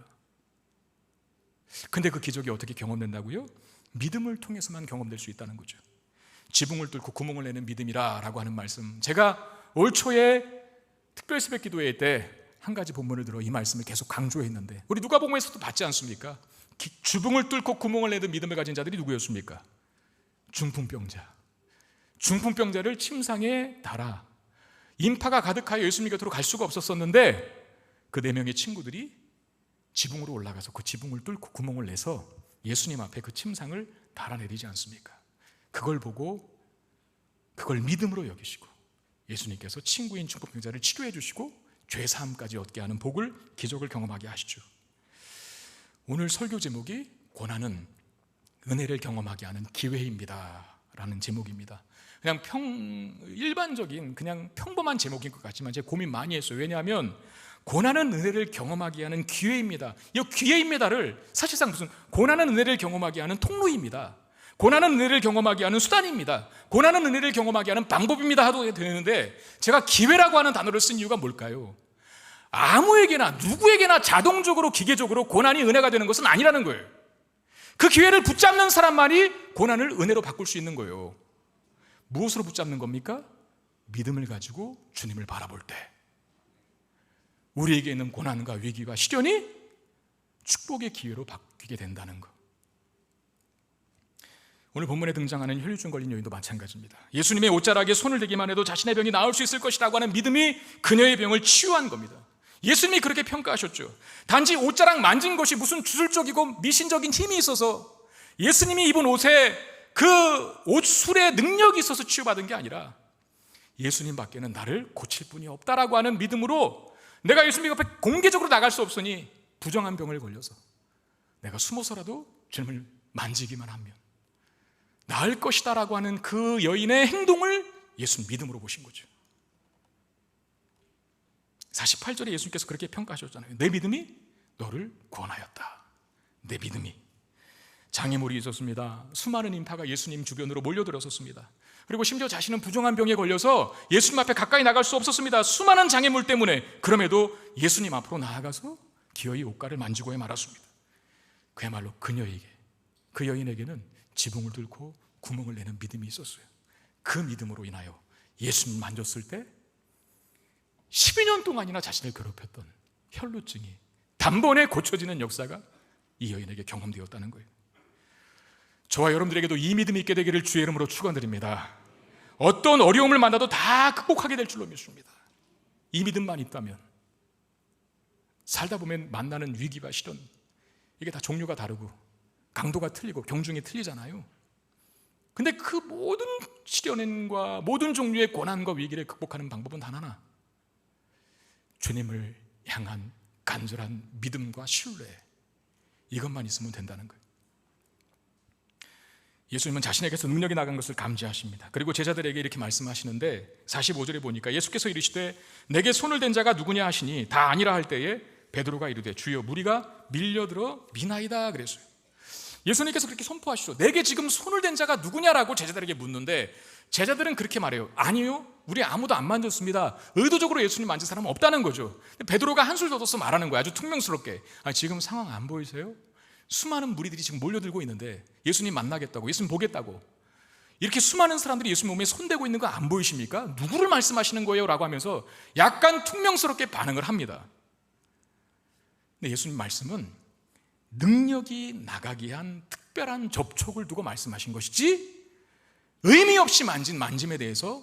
근데 그 기적이 어떻게 경험된다고요? 믿음을 통해서만 경험될 수 있다는 거죠. 지붕을 뚫고 구멍을 내는 믿음이라 라고 하는 말씀, 제가 올 초에 특별 새벽 기도회 때 한 가지 본문을 들어 이 말씀을 계속 강조했는데 우리 누가복음에서도 봤지 않습니까? 주붕을 뚫고 구멍을 내는 믿음을 가진 자들이 누구였습니까? 중풍병자. 중풍병자를 침상에 달아 인파가 가득하여 예수님 곁으로 갈 수가 없었었는데 그 4명의 친구들이 지붕으로 올라가서 그 지붕을 뚫고 구멍을 내서 예수님 앞에 그 침상을 달아내리지 않습니까? 그걸 보고 그걸 믿음으로 여기시고 예수님께서 친구인 중풍병자를 치료해 주시고 죄사함까지 얻게 하는 복을, 기적을 경험하게 하시죠. 오늘 설교 제목이 고난은 은혜를 경험하게 하는 기회입니다 라는 제목입니다. 그냥 일반적인 그냥 평범한 제목인 것 같지만 제가 고민 많이 했어요. 왜냐하면 고난은 은혜를 경험하게 하는 기회입니다. 이 기회입니다를 사실상 무슨 고난은 은혜를 경험하게 하는 통로입니다. 고난은 은혜를 경험하게 하는 수단입니다. 고난은 은혜를 경험하게 하는 방법입니다 하도 되는데 제가 기회라고 하는 단어를 쓴 이유가 뭘까요? 아무에게나 누구에게나 자동적으로 기계적으로 고난이 은혜가 되는 것은 아니라는 거예요. 그 기회를 붙잡는 사람만이 고난을 은혜로 바꿀 수 있는 거예요. 무엇으로 붙잡는 겁니까? 믿음을 가지고 주님을 바라볼 때 우리에게 있는 고난과 위기와 시련이 축복의 기회로 바뀌게 된다는 것. 오늘 본문에 등장하는 혈류증 걸린 여인도 마찬가지입니다. 예수님의 옷자락에 손을 대기만 해도 자신의 병이 나을 수 있을 것이라고 하는 믿음이 그녀의 병을 치유한 겁니다. 예수님이 그렇게 평가하셨죠. 단지 옷자락 만진 것이 무슨 주술적이고 미신적인 힘이 있어서 예수님이 입은 옷에 그 옷술의 능력이 있어서 치유받은 게 아니라 예수님 밖에는 나를 고칠 분이 없다라고 하는 믿음으로 내가 예수님 앞에 공개적으로 나갈 수 없으니 부정한 병을 걸려서 내가 숨어서라도 주님을 만지기만 하면 나을 것이다 라고 하는 그 여인의 행동을 예수님 믿음으로 보신 거죠. 48절에 예수님께서 그렇게 평가하셨잖아요. 내 믿음이 너를 구원하였다. 내 믿음이. 장애물이 있었습니다. 수많은 인파가 예수님 주변으로 몰려들었었습니다. 그리고 심지어 자신은 부정한 병에 걸려서 예수님 앞에 가까이 나갈 수 없었습니다. 수많은 장애물 때문에. 그럼에도 예수님 앞으로 나아가서 기어이 옷가를 만지고야 말았습니다. 그야말로 그녀에게, 그 여인에게는 지붕을 뚫고 구멍을 내는 믿음이 있었어요. 그 믿음으로 인하여 예수님 만졌을 때 12년 동안이나 자신을 괴롭혔던 혈루증이 단번에 고쳐지는 역사가 이 여인에게 경험되었다는 거예요. 저와 여러분들에게도 이 믿음이 있게 되기를 주의 이름으로 축원드립니다. 어떤 어려움을 만나도 다 극복하게 될 줄로 믿습니다. 이 믿음만 있다면. 살다 보면 만나는 위기와 시련, 이게 다 종류가 다르고 강도가 틀리고 경중이 틀리잖아요. 근데 그 모든 시련과 모든 종류의 고난과 위기를 극복하는 방법은 단 하나, 주님을 향한 간절한 믿음과 신뢰, 이것만 있으면 된다는 거예요. 예수님은 자신에게서 능력이 나간 것을 감지하십니다. 그리고 제자들에게 이렇게 말씀하시는데 45절에 보니까 예수께서 이르시되 내게 손을 댄 자가 누구냐 하시니 다 아니라 할 때에 베드로가 이르되 주여 무리가 밀려들어 미나이다 그랬어요. 예수님께서 그렇게 선포하시죠. 내게 지금 손을 댄 자가 누구냐라고 제자들에게 묻는데 제자들은 그렇게 말해요. 아니요, 우리 아무도 안 만졌습니다. 의도적으로 예수님 만진 사람은 없다는 거죠. 베드로가 한술 더 떠서 말하는 거예요. 아주 퉁명스럽게. 지금 상황 안 보이세요? 수많은 무리들이 지금 몰려들고 있는데 예수님 만나겠다고, 예수님 보겠다고, 이렇게 수많은 사람들이 예수님 몸에 손대고 있는 거 안 보이십니까? 누구를 말씀하시는 거예요? 라고 하면서 약간 퉁명스럽게 반응을 합니다. 근데 예수님 말씀은 능력이 나가게 한 특별한 접촉을 두고 말씀하신 것이지 의미 없이 만진 만짐에 대해서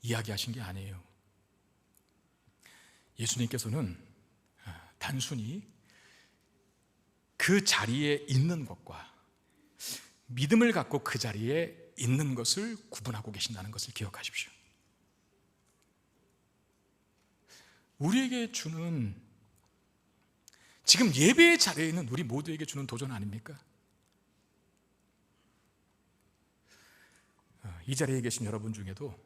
이야기하신 게 아니에요. 예수님께서는 단순히 그 자리에 있는 것과 믿음을 갖고 그 자리에 있는 것을 구분하고 계신다는 것을 기억하십시오. 우리에게 주는, 지금 예배의 자리에 있는 우리 모두에게 주는 도전 아닙니까? 이 자리에 계신 여러분 중에도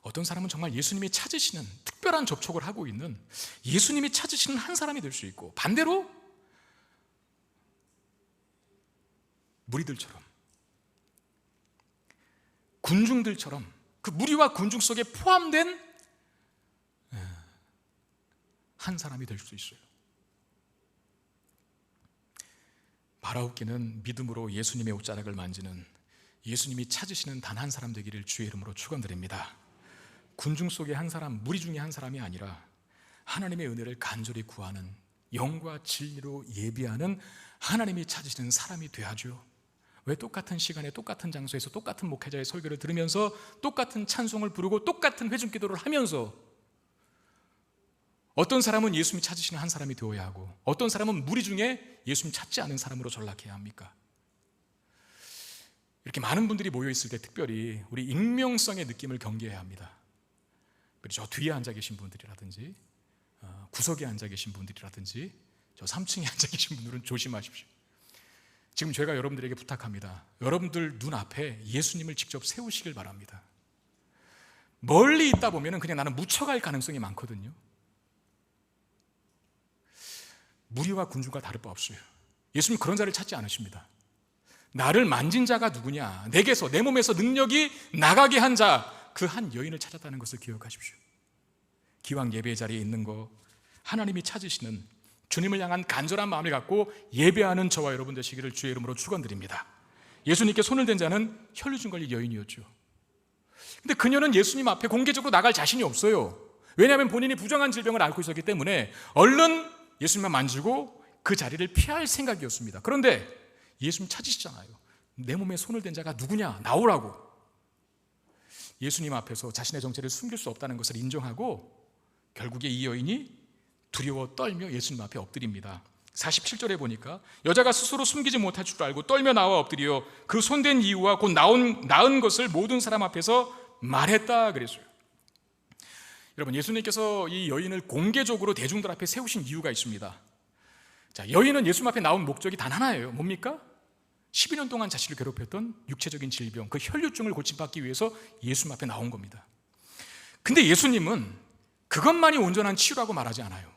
어떤 사람은 정말 예수님이 찾으시는 특별한 접촉을 하고 있는, 예수님이 찾으시는 한 사람이 될 수 있고, 반대로 무리들처럼, 군중들처럼 그 무리와 군중 속에 포함된 한 사람이 될 수 있어요. 바라옵기는 믿음으로 예수님의 옷자락을 만지는, 예수님이 찾으시는 단 한 사람 되기를 주의 이름으로 축원드립니다. 군중 속의 한 사람, 무리 중에 한 사람이 아니라 하나님의 은혜를 간절히 구하는, 영과 진리로 예비하는 하나님이 찾으시는 사람이 돼야죠. 왜 똑같은 시간에 똑같은 장소에서 똑같은 목회자의 설교를 들으면서 똑같은 찬송을 부르고 똑같은 회중 기도를 하면서 어떤 사람은 예수님이 찾으시는 한 사람이 되어야 하고 어떤 사람은 무리 중에 예수님 찾지 않은 사람으로 전락해야 합니까? 이렇게 많은 분들이 모여있을 때 특별히 우리 익명성의 느낌을 경계해야 합니다. 저 뒤에 앉아 계신 분들이라든지 구석에 앉아 계신 분들이라든지 저 3층에 앉아 계신 분들은 조심하십시오. 지금 제가 여러분들에게 부탁합니다. 여러분들 눈앞에 예수님을 직접 세우시길 바랍니다. 멀리 있다 보면 그냥 나는 묻혀갈 가능성이 많거든요. 무리와 군중과 다를 바 없어요. 예수님 그런 자를 찾지 않으십니다. 나를 만진 자가 누구냐, 내게서, 내 몸에서 능력이 나가게 한 자, 그 한 여인을 찾았다는 것을 기억하십시오. 기왕 예배의 자리에 있는 거, 하나님이 찾으시는 주님을 향한 간절한 마음을 갖고 예배하는 저와 여러분 되시기를 주의 이름으로 축원드립니다. 예수님께 손을 댄 자는 혈루증 걸린 여인이었죠. 근데 그녀는 예수님 앞에 공개적으로 나갈 자신이 없어요. 왜냐하면 본인이 부정한 질병을 앓고 있었기 때문에 얼른 예수님만 만지고 그 자리를 피할 생각이었습니다. 그런데 예수님 찾으시잖아요. 내 몸에 손을 댄 자가 누구냐, 나오라고. 예수님 앞에서 자신의 정체를 숨길 수 없다는 것을 인정하고 결국에 이 여인이 두려워 떨며 예수님 앞에 엎드립니다. 47절에 보니까 여자가 스스로 숨기지 못할 줄 알고 떨며 나와 엎드려 그 손댄 이유와 곧 나은 것을 모든 사람 앞에서 말했다 그랬어요. 여러분, 예수님께서 이 여인을 공개적으로 대중들 앞에 세우신 이유가 있습니다. 자, 여인은 예수님 앞에 나온 목적이 단 하나예요. 뭡니까? 12년 동안 자신을 괴롭혔던 육체적인 질병, 그 혈류증을 고침받기 위해서 예수님 앞에 나온 겁니다. 근데 예수님은 그것만이 온전한 치유라고 말하지 않아요.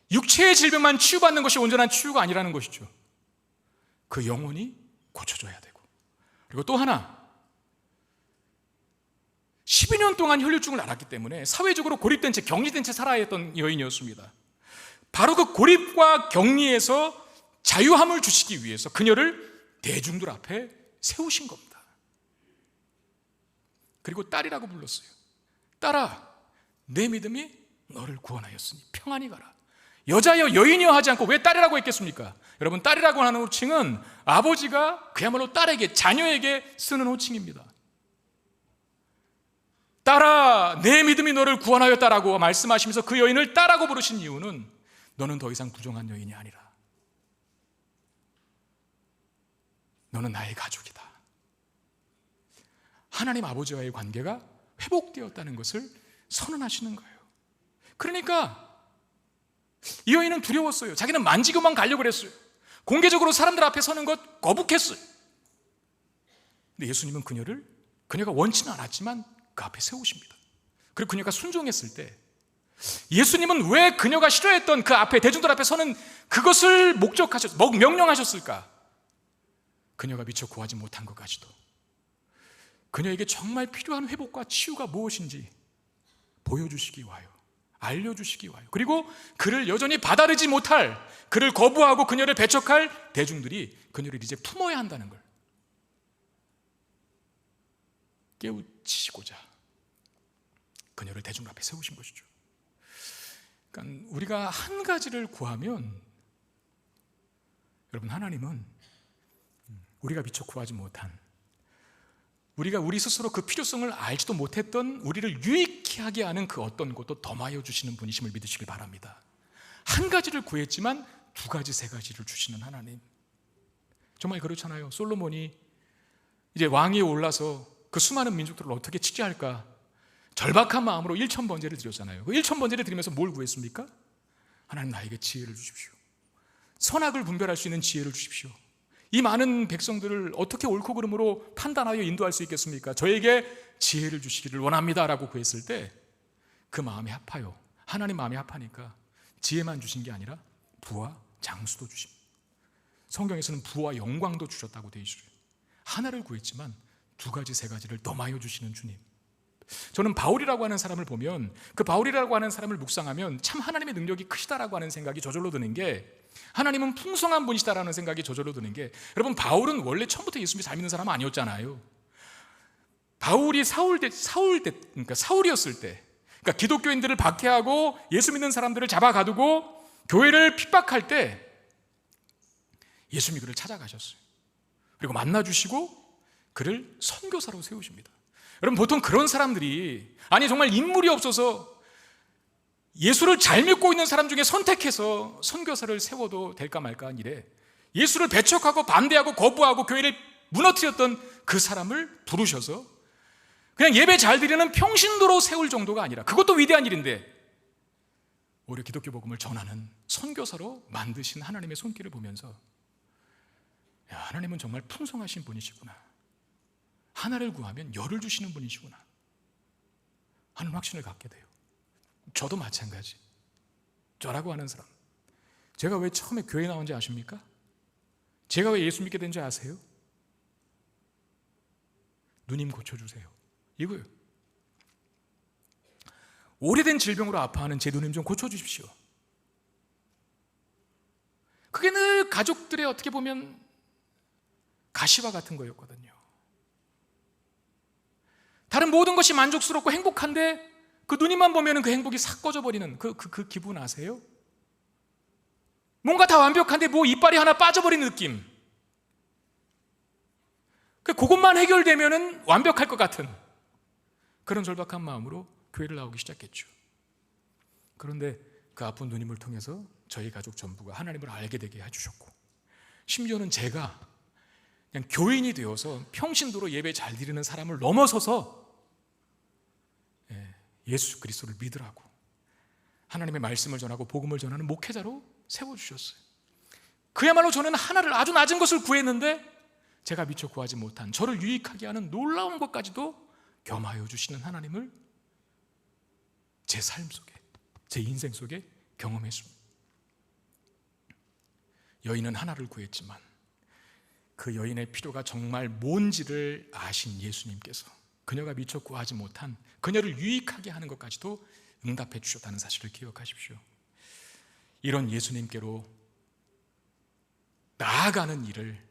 육체의 질병만 치유받는 것이 온전한 치유가 아니라는 것이죠. 그 영혼이 고쳐져야 되고, 그리고 또 하나, 12년 동안 혈류증을 앓았기 때문에 사회적으로 고립된 채, 격리된 채 살아야 했던 여인이었습니다. 바로 그 고립과 격리에서 자유함을 주시기 위해서 그녀를 대중들 앞에 세우신 겁니다. 그리고 딸이라고 불렀어요. 딸아, 내 믿음이 너를 구원하였으니 평안히 가라. 여자여 여인이여 하지 않고 왜 딸이라고 했겠습니까? 여러분, 딸이라고 하는 호칭은 아버지가 그야말로 딸에게, 자녀에게 쓰는 호칭입니다. 딸아, 내 믿음이 너를 구원하였다라고 말씀하시면서 그 여인을 딸라고 부르신 이유는 너는 더 이상 부정한 여인이 아니라 너는 나의 가족이다. 하나님 아버지와의 관계가 회복되었다는 것을 선언하시는 거예요. 그러니까 이 여인은 두려웠어요. 자기는 만지고만 가려고 그랬어요. 공개적으로 사람들 앞에 서는 것 거북했어요. 근데 예수님은 그녀가 원치는 않았지만 그 앞에 세우십니다. 그리고 그녀가 순종했을 때 예수님은 왜 그녀가 싫어했던 그 앞에, 대중들 앞에 서는 그것을 명령하셨을까? 그녀가 미처 구하지 못한 것까지도 그녀에게 정말 필요한 회복과 치유가 무엇인지 보여주시기 위하여, 알려주시기 위하여, 그리고 그를 여전히 받아들이지 못할, 그를 거부하고 그녀를 배척할 대중들이 그녀를 이제 품어야 한다는 걸 깨우치시고자 그녀를 대중 앞에 세우신 것이죠. 그러니까 우리가 한 가지를 구하면, 여러분, 하나님은 우리가 미처 구하지 못한, 우리가 우리 스스로 그 필요성을 알지도 못했던 우리를 유익히 하게 하는 그 어떤 것도 더하여 주시는 분이심을 믿으시길 바랍니다. 한 가지를 구했지만 두 가지, 세 가지를 주시는 하나님. 정말 그렇잖아요. 솔로몬이 이제 왕위에 올라서 그 수많은 민족들을 어떻게 치지할까 절박한 마음으로 1,000번제를 드렸잖아요. 그 1,000번제를 드리면서 뭘 구했습니까? 하나님, 나에게 지혜를 주십시오. 선악을 분별할 수 있는 지혜를 주십시오. 이 많은 백성들을 어떻게 옳고 그름으로 판단하여 인도할 수 있겠습니까? 저에게 지혜를 주시기를 원합니다 라고 구했을 때 그 마음이 합하여, 하나님 마음이 합하니까 지혜만 주신 게 아니라 부와 장수도 주십니다. 성경에서는 부와 영광도 주셨다고 되어 있어요. 하나를 구했지만 두 가지, 세 가지를 더하여 주시는 주님. 저는 바울이라고 하는 사람을 보면, 그 바울이라고 하는 사람을 묵상하면 참 하나님의 능력이 크시다라고 하는 생각이 저절로 드는 게, 하나님은 풍성한 분이시다라는 생각이 저절로 드는 게, 여러분, 바울은 원래 처음부터 예수님이 잘 믿는 사람은 아니었잖아요. 바울이 그러니까 사울이었을 때, 그러니까 기독교인들을 박해하고 예수 믿는 사람들을 잡아가두고 교회를 핍박할 때 예수님이 그를 찾아가셨어요. 그리고 만나주시고 그를 선교사로 세우십니다. 여러분, 보통 그런 사람들이, 아니 정말 인물이 없어서 예수를 잘 믿고 있는 사람 중에 선택해서 선교사를 세워도 될까 말까 한 일에 예수를 배척하고 반대하고 거부하고 교회를 무너뜨렸던 그 사람을 부르셔서 그냥 예배 잘 드리는 평신도로 세울 정도가 아니라, 그것도 위대한 일인데 오히려 기독교 복음을 전하는 선교사로 만드신 하나님의 손길을 보면서, 야, 하나님은 정말 풍성하신 분이시구나, 하나를 구하면 열을 주시는 분이시구나 하는 확신을 갖게 돼요. 저도 마찬가지. 저라고 하는 사람, 제가 왜 처음에 교회 나온지 아십니까? 제가 왜 예수 믿게 된지 아세요? 누님 고쳐주세요, 이거예요. 오래된 질병으로 아파하는 제 누님 좀 고쳐주십시오. 그게 늘 가족들의 어떻게 보면 가시와 같은 거였거든요. 다른 모든 것이 만족스럽고 행복한데 그 누님만 보면 그 행복이 싹 꺼져버리는 그 기분 아세요? 뭔가 다 완벽한데 뭐 이빨이 하나 빠져버리는 느낌. 그것만 해결되면 완벽할 것 같은 그런 절박한 마음으로 교회를 나오기 시작했죠. 그런데 그 아픈 누님을 통해서 저희 가족 전부가 하나님을 알게 되게 해주셨고, 심지어는 제가 그냥 교인이 되어서 평신도로 예배 잘 드리는 사람을 넘어서서 예수 그리스도를 믿으라고, 하나님의 말씀을 전하고 복음을 전하는 목회자로 세워주셨어요. 그야말로 저는 하나를, 아주 낮은 것을 구했는데 제가 미처 구하지 못한, 저를 유익하게 하는 놀라운 것까지도 겸하여 주시는 하나님을 제 삶 속에, 제 인생 속에 경험했습니다. 여인은 하나를 구했지만 그 여인의 필요가 정말 뭔지를 아신 예수님께서 그녀가 미처 구하지 못한, 그녀를 유익하게 하는 것까지도 응답해 주셨다는 사실을 기억하십시오. 이런 예수님께로 나아가는 일을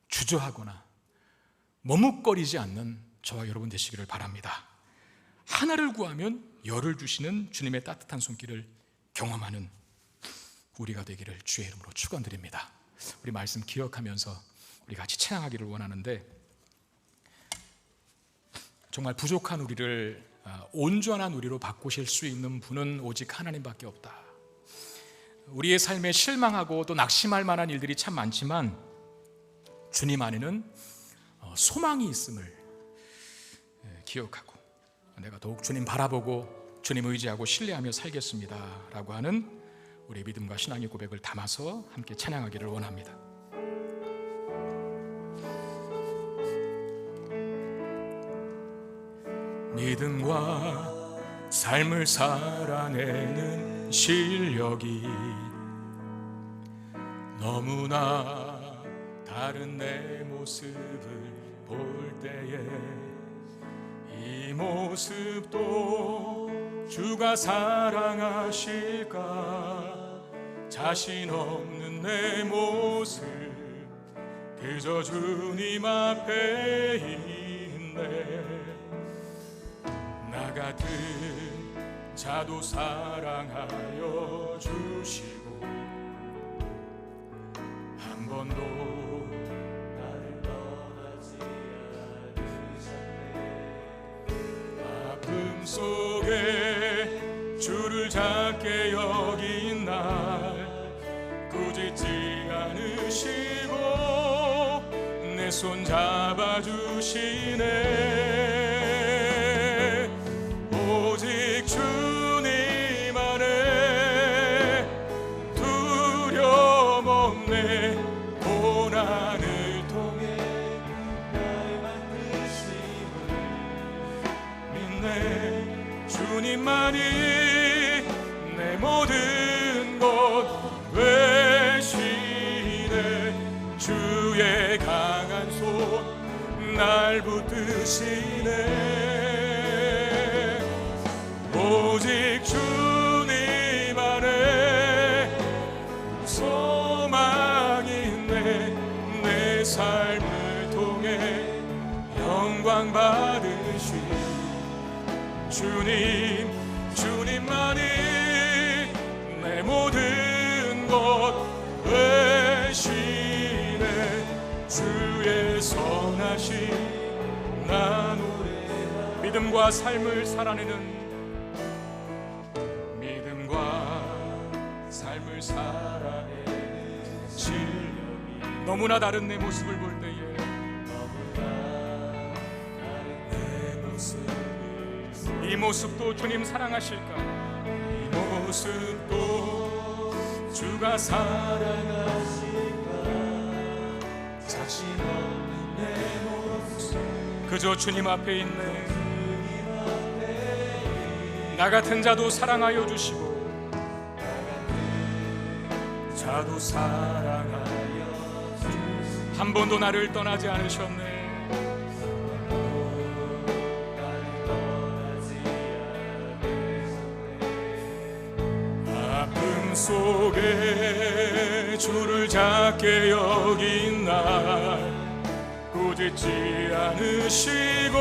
주저하거나 머뭇거리지 않는 저와 여러분 되시기를 바랍니다. 하나를 구하면 열을 주시는 주님의 따뜻한 손길을 경험하는 우리가 되기를 주의 이름으로 축원드립니다. 우리 말씀 기억하면서 우리 같이 찬양하기를 원하는데, 정말 부족한 우리를 온전한 우리로 바꾸실 수 있는 분은 오직 하나님밖에 없다. 우리의 삶에 실망하고 또 낙심할 만한 일들이 참 많지만 주님 안에는 소망이 있음을 기억하고, 내가 더욱 주님 바라보고 주님 의지하고 신뢰하며 살겠습니다 라고 하는 우리의 믿음과 신앙의 고백을 담아서 함께 찬양하기를 원합니다. 믿음과 삶을 살아내는 실력이 너무나 다른 내 모습을 볼 때에 이 모습도 주가 사랑하실까? 자신 없는 내 모습 그저 주님 앞에 있네. 나 같은 자도 사랑하여 주시고 한 번도 나를 떠나지 않으셨네. 아픔 속에 주를 작게 여긴 날 꾸짖지 않으시고 내 손 잡아주시네. 오직 주님 안에 두려움 없네. 고난을 통해 날 만드심을 믿네. 주님만이 내 모든 것 되시네. 주의 강한 손 날 붙드시네. 오직 주님 안에 소망이 있네. 내 삶을 통해 영광 받으시 주님, 주님만이 내 모든 것 되시네. 주의 선하심 나 노래하. 믿음과 삶을 살아내는, 삶을 살아내는 실력이 너무나 다른 내 모습을 볼 때에 너무나 다른 내 모습을 이 모습도 주님 사랑하실까? 이 모습도 주가 사랑하실까? 자신 없는 내 모습 그저 주님 앞에 있네. 나 같은 자도 사랑하여 주시고 자도 사랑하여 주시고 한 번도 나를 떠나지 않으셨네. 아픔 속에 주를 작게 여긴 날 꾸짖지 않으시고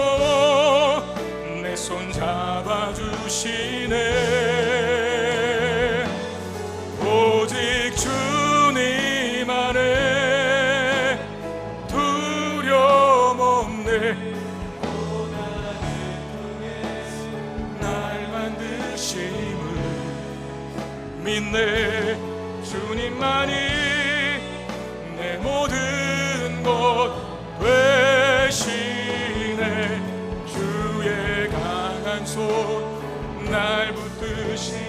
내 손 잡아주시네. 오직 주님 안에 두려움 없네. 고난을 통해 날 만드심을 믿네. 주님만이 내 모든 것 되시네. 주의 강한 손 날 붙드시네.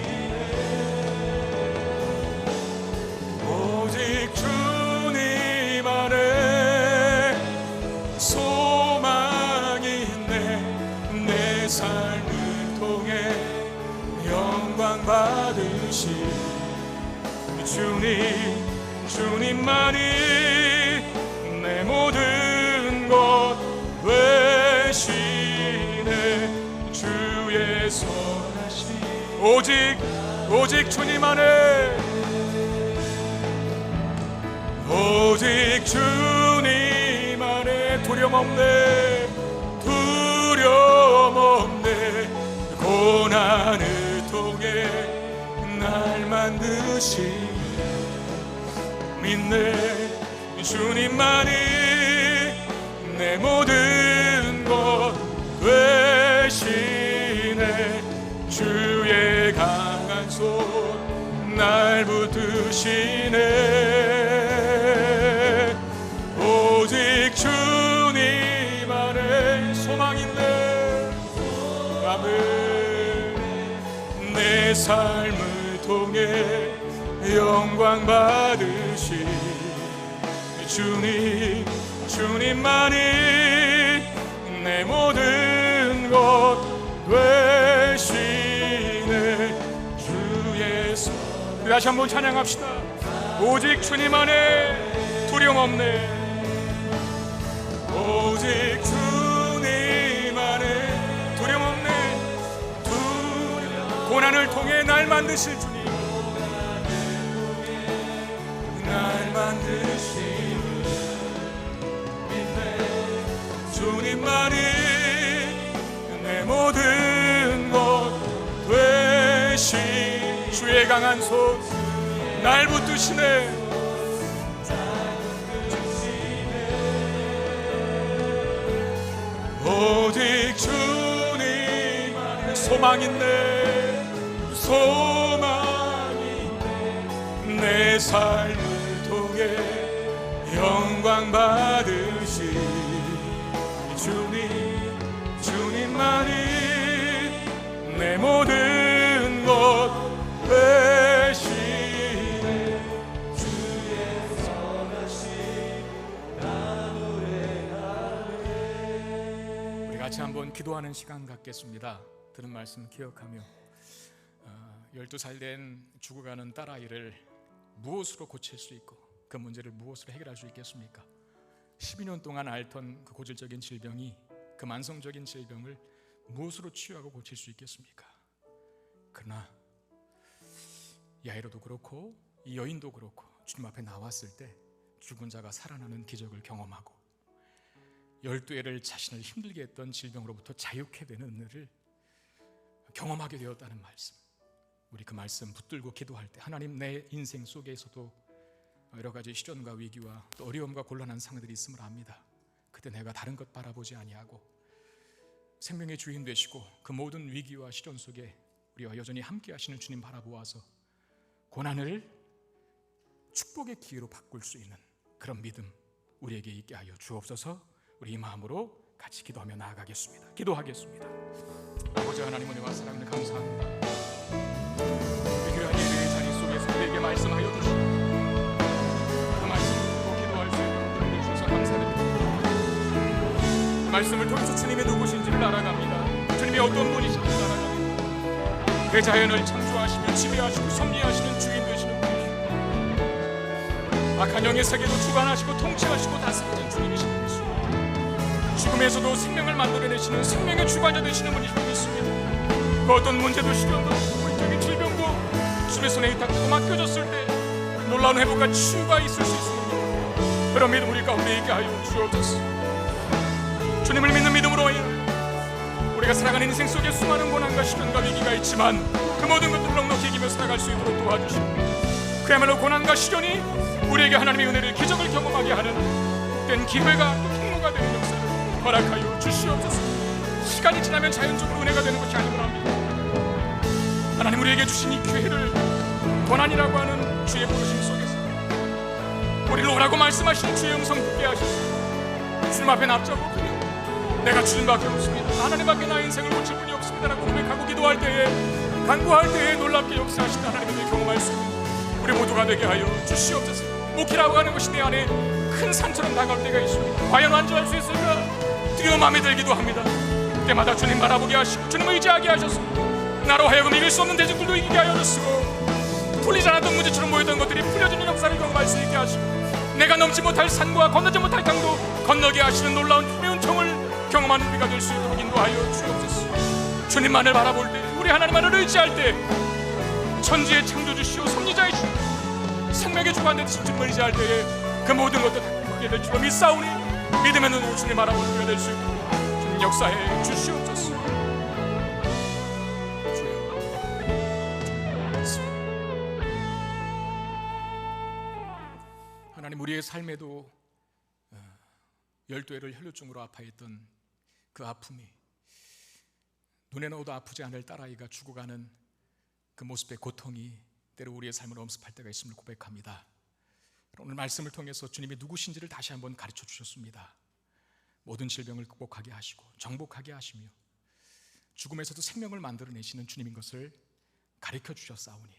오직 주님 안에 소망이 있네. 내 삶을 통해 영광 받으시 주님, 주님만이 내 모든 것 되시네. 주의 선하심 오직 주님 안에 오직 주님 안에 두려움 없네. 두려움 없네. 받으시네. 믿네 주님만이 내 모든 것 되시네. 주의 강한 손 날 붙드시네. 오직 주님 안에 소망 있네. 아멘. 내 삶을 통해 영광 받으시 주님, 주님만이 내 모든 것 되시네. 주의 손. 다시 한번 찬양합시다. 오직 주님 안에 두려움 없네. 오직 주님 안에 두려움 없네. 고난을 통해 날 만드실 주님, 날 만드신 주님만이 내 모든 것 되신 주의 강한 손 날 붙드시네. 오직 주님 안에 소망 있네. 소망 있네. 내 삶을 통해 영광 받으시 주님, 주님만이 내 모든 것 되시네. 주의 선하심 나 노래하네. 우리 같이 한번 기도하는 시간 갖겠습니다. 들은 말씀 기억하며 12살 된 죽어가는 딸아이를 무엇으로 고칠 수 있고 그 문제를 무엇으로 해결할 수 있겠습니까? 12년 동안 앓던 그 고질적인 질병이, 그 만성적인 질병을 무엇으로 치유하고 고칠 수 있겠습니까? 그러나 이 아이로도 그렇고 이 여인도 그렇고 주님 앞에 나왔을 때 죽은 자가 살아나는 기적을 경험하고 12해를 자신을 힘들게 했던 질병으로부터 자유케 되는 은혜를 경험하게 되었다는 말씀. 우리 그 말씀 붙들고 기도할 때 하나님, 내 인생 속에서도 여러 가지 시련과 위기와 또 어려움과 곤란한 상황들이 있음을 압니다. 그때 내가 다른 것 바라보지 아니하고 생명의 주인 되시고 그 모든 위기와 시련 속에 우리와 여전히 함께 하시는 주님 바라보아서 고난을 축복의 기회로 바꿀 수 있는 그런 믿음 우리에게 있게 하여 주옵소서. 우리 이 마음으로 같이 기도하며 나아가겠습니다. 기도하겠습니다. 아버지 하나님, 은혜와 사랑을 감사합니다. 우리 교회 예배의 자리 속에서 우리에게 말씀하여 주시고 그 말씀을 듣고 기도할 수 있는 주셔서 감사드립니다. 그 말씀을 통해서 주님이 누구신지를 알아갑니다. 주님이 어떤 분이신지를 알아갑니다. 그 자연을 창조하시며 지배하시고 섭리하시는 주인 되시는 분이시고 악한 영의 세계도 주관하시고 통치하시고 다스리는 주님이신 분이시고 죽음에서도 생명을 만들어내시는 생명의 주관자 되시는 분이신 분이십니다. 그 어떤 문제도 시련도 고질적인 질병도 주님의 손에 위탁되고 맡겨졌을 때 놀라운 회복과 치유가 있을 수 있습니다. 그런 믿음 우리 가운데 있게 하여 주옵소서. 주님을 믿는 믿음으로 우리가 살아가는 인생 속에 수많은 고난과 시련과 위기가 있지만 그 모든 것들을 넉넉히 이기며 살아갈 수 있도록 도와주시고 그야말로 고난과 시련이 우리에게 하나님의 은혜를, 기적을 경험하게 하는 된 기회가 또 통로가 되는 역사를 허락하여 주시옵소서. 시간이 지나면 자연적으로 은혜가 되는 것이 아니고 합니다. 하나님, 우리에게 주신 이 기회를 고난이라고 하는 주의 부르심 속에서 우리를 오라고 말씀하시는 주의 음성 듣게 하셔서 주님 앞에 납작하고 내가 주님밖에 없습니다, 하나님밖에 나의 인생을 고칠 분이 없습니다라고 고백하고 기도할 때에, 간구할 때에 놀랍게 역사하시는 하나님을 경험할 수 있는 우리 모두가 되게 하여 주시옵소서. 목회라고 하는 것이 내 안에 큰 산처럼 다가올 때가 있습니다. 과연 완주할 수 있을까 두려운 마음이 들기도 합니다. 그때마다 주님 바라보게 하시고 주님을 의지하게 하셔서 나로 하여금 이길 수 없는 대적들도 이기게 하여 주시고 풀리지 않았던 문제처럼 보였던 것들이 풀려지는 역사를 경험할 수 있게 하시고 내가 넘지 못할 산과 건너지 못할 강도 건너게 하시는 놀라운 주님의 은총을 경험하는 우리가 될 수 있도록 인도하여 주옵소서. 주님만을 바라볼 때, 우리 하나님만을 의지할 때 천지의 창조주시오 섭리자이시오 생명의 주관된 주님을 의지할 때에 그 모든 것도 다 크게 될 줄로 믿사오니 믿음의 눈으로 주님 바라보는 우리가 될 수 있도록 주님 역사해 주시옵소서. 주여 우리의 삶에도 열도해를 혈루증으로 아파했던 그 아픔이, 눈에 넣어도 아프지 않을 딸아이가 죽어가는 그 모습의 고통이 때로 우리의 삶을 엄습할 때가 있음을 고백합니다. 오늘 말씀을 통해서 주님이 누구신지를 다시 한번 가르쳐 주셨습니다. 모든 질병을 극복하게 하시고 정복하게 하시며 죽음에서도 생명을 만들어내시는 주님인 것을 가르쳐 주셨사오니,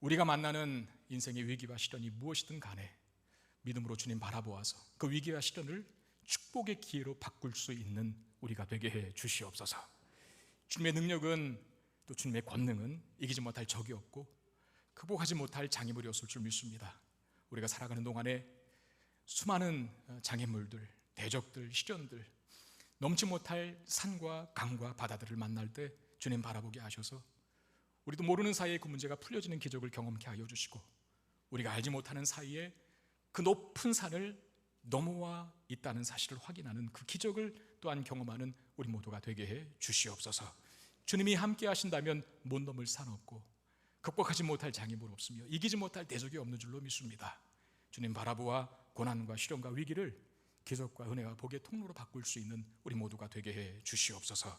우리가 만나는 인생의 위기와 시련이 무엇이든 간에 믿음으로 주님 바라보아서 그 위기와 시련을 축복의 기회로 바꿀 수 있는 우리가 되게 해 주시옵소서. 주님의 능력은, 또 주님의 권능은 이기지 못할 적이 없고 극복하지 못할 장애물이 없을 줄 믿습니다. 우리가 살아가는 동안에 수많은 장애물들, 대적들, 시련들, 넘지 못할 산과 강과 바다들을 만날 때 주님 바라보게 하셔서 우리도 모르는 사이에 그 문제가 풀려지는 기적을 경험케 하여 주시고, 우리가 알지 못하는 사이에 그 높은 산을 넘어와 있다는 사실을 확인하는 그 기적을 또한 경험하는 우리 모두가 되게 해 주시옵소서. 주님이 함께 하신다면 못 넘을 산 없고 극복하지 못할 장애물 없으며 이기지 못할 대적이 없는 줄로 믿습니다. 주님 바라보아 고난과 시련과 위기를 기적과 은혜와 복의 통로로 바꿀 수 있는 우리 모두가 되게 해 주시옵소서.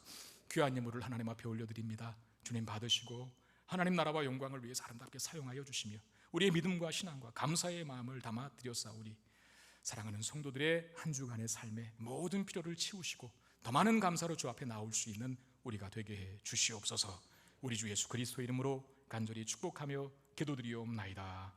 귀한 예물을 하나님 앞에 올려드립니다. 주님 받으시고 하나님 나라와 영광을 위해서 아름답게 사용하여 주시며 우리의 믿음과 신앙과 감사의 마음을 담아 드렸사오니, 사랑하는 성도들의 한 주간의 삶에 모든 필요를 채우시고 더 많은 감사로 주 앞에 나올 수 있는 우리가 되게 해 주시옵소서. 우리 주 예수 그리스도의 이름으로 간절히 축복하며 기도드리옵나이다.